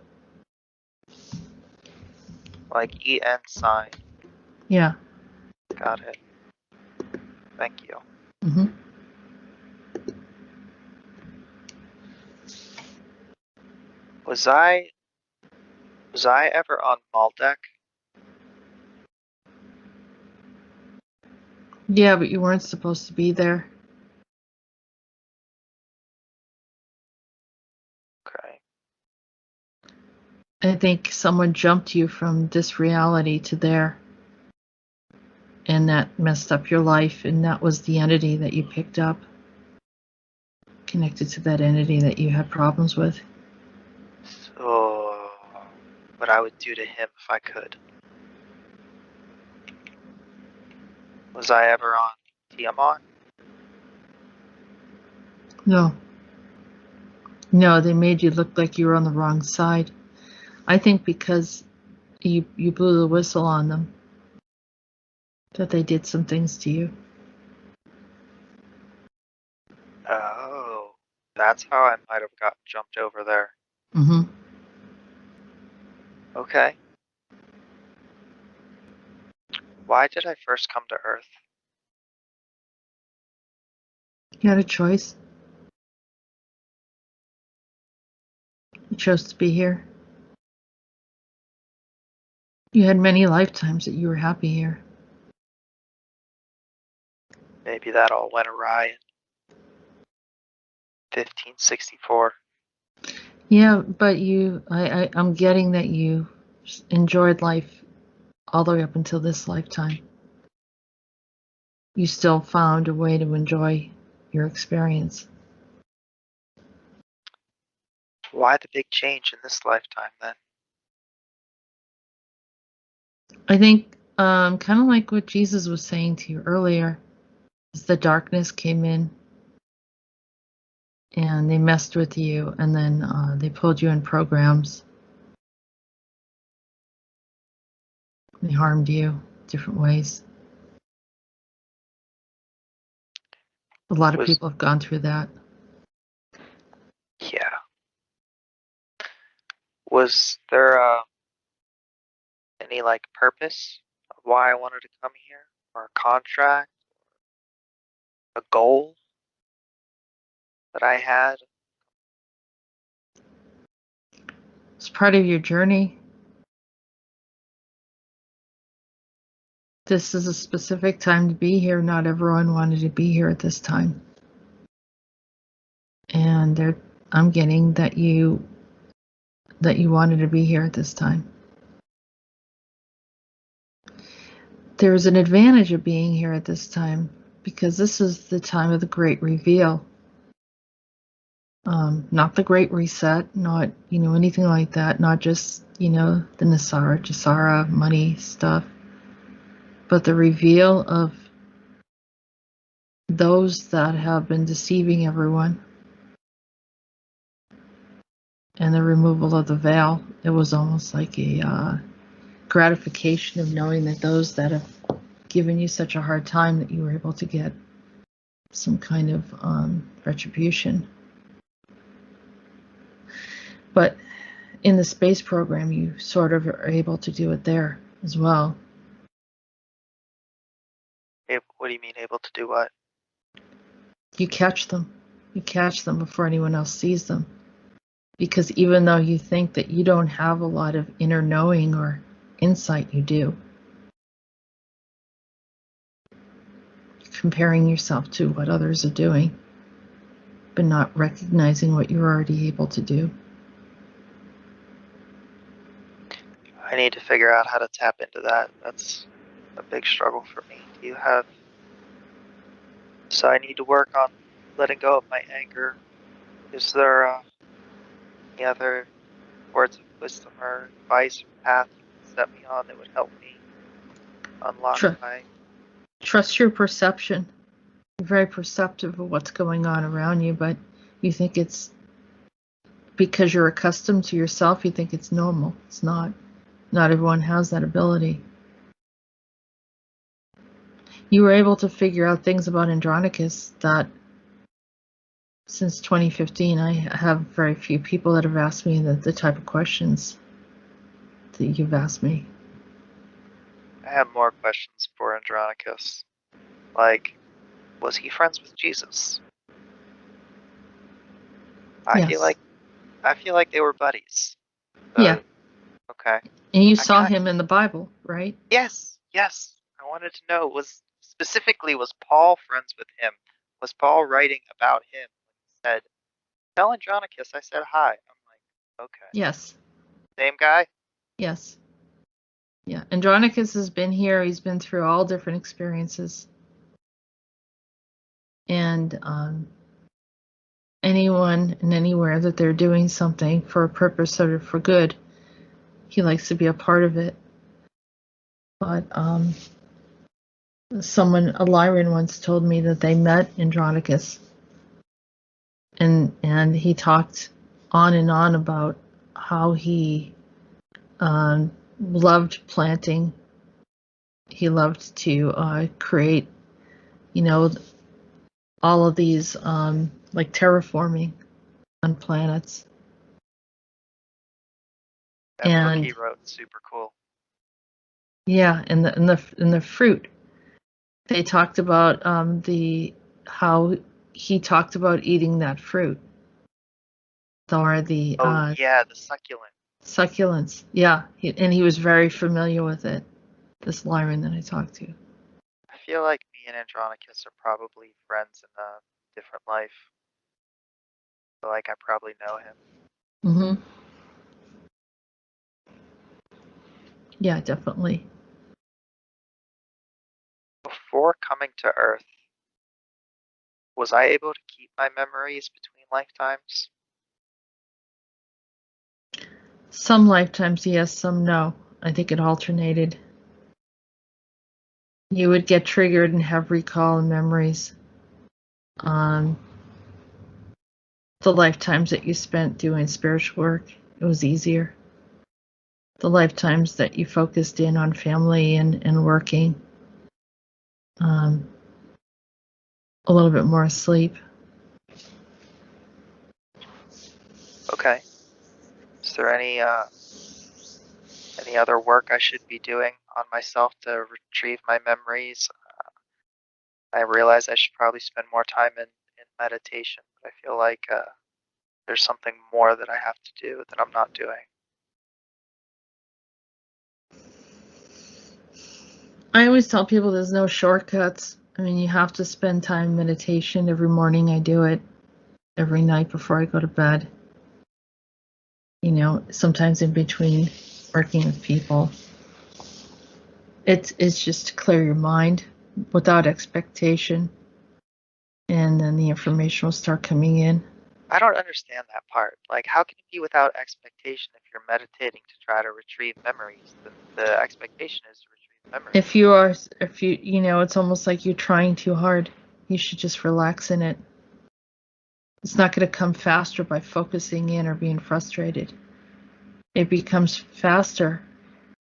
Like EN sign. Yeah. Got it. Thank you. Mm-hmm. Was I ever on Maldeck? Yeah, but you weren't supposed to be there. Okay. I think someone jumped you from this reality to there. And that messed up your life, and that was the entity that you picked up. Connected to that entity that you had problems with. So, what I would do to him if I could. Was I ever on Tiamat? No. No, they made you look like you were on the wrong side. I think because you blew the whistle on them, that they did some things to you. Oh, that's how I might have got jumped over there. Mm-hmm. Okay. Why did I first come to Earth? You had a choice. You chose to be here. You had many lifetimes that you were happy here. Maybe that all went awry in 1564. Yeah, but I'm getting that you enjoyed life all the way up until this lifetime. You still found a way to enjoy your experience. Why the big change in this lifetime then? I think kind of like what Jesus was saying to you earlier, is the darkness came in and they messed with you, and then they pulled you in programs. They harmed you different ways. A lot of people have gone through that. Yeah. Was there any like purpose of why I wanted to come here? Or a contract? A goal that I had? It's part of your journey. This is a specific time to be here. Not everyone wanted to be here at this time. And I'm getting that you wanted to be here at this time. There's an advantage of being here at this time because this is the time of the great reveal. Not the great reset, not, anything like that, not just, the Nasara, Jasara, money stuff, but the reveal of those that have been deceiving everyone and the removal of the veil. It was almost like a gratification of knowing that those that have given you such a hard time, that you were able to get some kind of retribution. But in the space program, you sort of are able to do it there as well. What do you mean, able to do what? You catch them. You catch them before anyone else sees them. Because even though you think that you don't have a lot of inner knowing or insight, you do. Comparing yourself to what others are doing, but not recognizing what you're already able to do. I need to figure out how to tap into that. That's a big struggle for me. So I need to work on letting go of my anger. Is there any other words of wisdom or advice or path you can set me on that would help me unlock my... Trust your perception. You're very perceptive of what's going on around you, but you think it's because you're accustomed to yourself, you think it's normal. It's not. Not everyone has that ability. You were able to figure out things about Andronicus that since 2015, I have very few people that have asked me the type of questions that you've asked me. I have more questions for Andronicus. Like, was he friends with Jesus? Yes. I feel like they were buddies. Yeah. Okay. And you saw him in the Bible, right? Yes. I wanted to know, was Specifically, was Paul friends with him? Was Paul writing about him? He said, tell Andronicus I said hi. I'm like, okay. Yes. Same guy? Yes. Yeah. Andronicus has been here. He's been through all different experiences. And anyone and anywhere that they're doing something for a purpose or for good, he likes to be a part of it. But someone, a Lyran, once told me that they met Andronicus, and he talked on and on about how he loved planting. He loved to create, all of these like terraforming on planets. That book he wrote, super cool. Yeah, and the fruit. They talked about how he talked about eating that fruit. Or the the succulent. Succulents. Yeah, and he was very familiar with it. This Lyran that I talked to. I feel like me and Andronicus are probably friends in a different life. I feel like I probably know him. Mm-hmm. Yeah, definitely. Before coming to Earth, was I able to keep my memories between lifetimes? Some lifetimes, yes, some no. I think it alternated. You would get triggered and have recall and memories. The lifetimes that you spent doing spiritual work, it was easier. The lifetimes that you focused in on family and working, a little bit more asleep. Okay. Is there any other work I should be doing on myself to retrieve my memories? I realize I should probably spend more time in meditation, but I feel like there's something more that I have to do that I'm not doing. I always tell people there's no shortcuts. I mean, you have to spend time in meditation. Every morning I do it. Every night before I go to bed. Sometimes in between working with people. It's just to clear your mind without expectation. And then the information will start coming in. I don't understand that part. Like, how can it be without expectation if you're meditating to try to retrieve memories? The expectation is to retrieve memories. If you, it's almost like you're trying too hard. You should just relax in it. It's not going to come faster by focusing in or being frustrated. It becomes faster.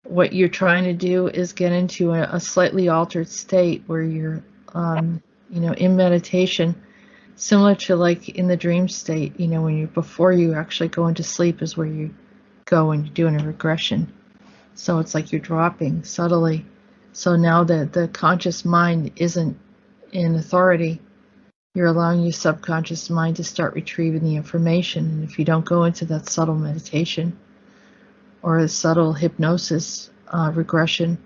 What you're trying to do is get into a slightly altered state where you're, in meditation, similar to like in the dream state, when before you actually go into sleep is where you go and you're doing a regression. So it's like you're dropping subtly. So now that the conscious mind isn't in authority, you're allowing your subconscious mind to start retrieving the information. And if you don't go into that subtle meditation or a subtle hypnosis regression,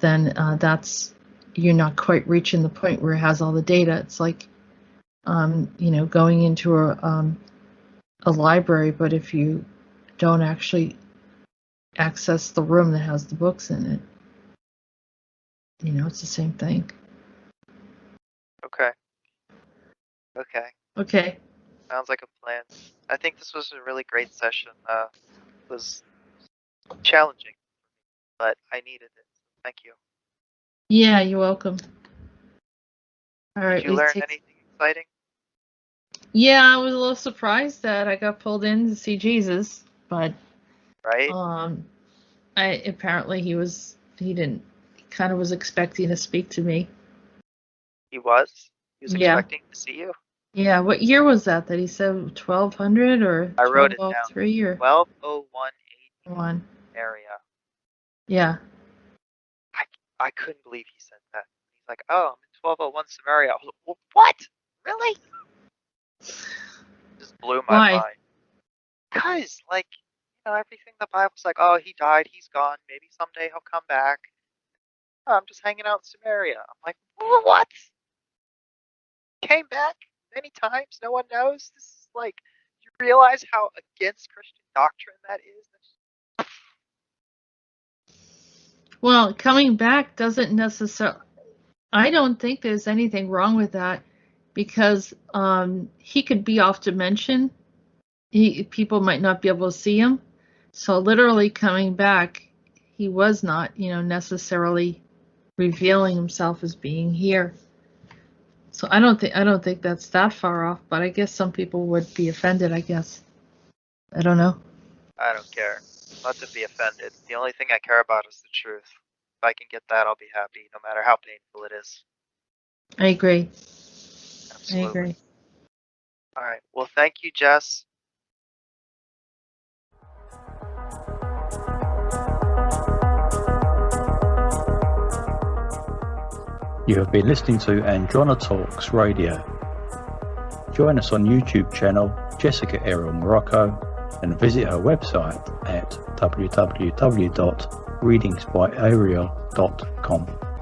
then you're not quite reaching the point where it has all the data. It's like, going into a library, but if you don't actually access the room that has the books in it, it's the same thing. Okay. Okay. Sounds like a plan. I think this was a really great session. It was challenging, but I needed it. Thank you. Yeah, you're welcome. All right. Did you learn anything exciting? Yeah, I was a little surprised that I got pulled in to see Jesus, but right. Apparently he kind of was expecting to speak to me. He was expecting to see you. Yeah, what year was that he said 1200 or I wrote it down. 1203 or 1201 area. Yeah. I couldn't believe he said that. He's like, "Oh, I'm in 1201 Samaria." I was like, well, "What? Really?" Just blew my mind. Because, like, everything the Bible's like, "Oh, he died, he's gone. Maybe someday he'll come back." Oh, I'm just hanging out in Samaria. I'm like, what? Came back many times. No one knows. This is like, you realize how against Christian doctrine that is? Well, coming back doesn't necessarily. I don't think there's anything wrong with that, because he could be off dimension. People might not be able to see him. So literally coming back, he was not, necessarily revealing himself as being here. So I don't think that's that far off, but I guess some people would be offended, I guess. I don't know. I don't care. Let them be offended. The only thing I care about is the truth. If I can get that, I'll be happy, no matter how painful it is. I agree. Absolutely. I agree. All right. Well, thank you, Jess. You have been listening to Andronetalks Radio. Join us on YouTube channel Jessica Arael Morocco and visit her website at www.readingsbyariel.com.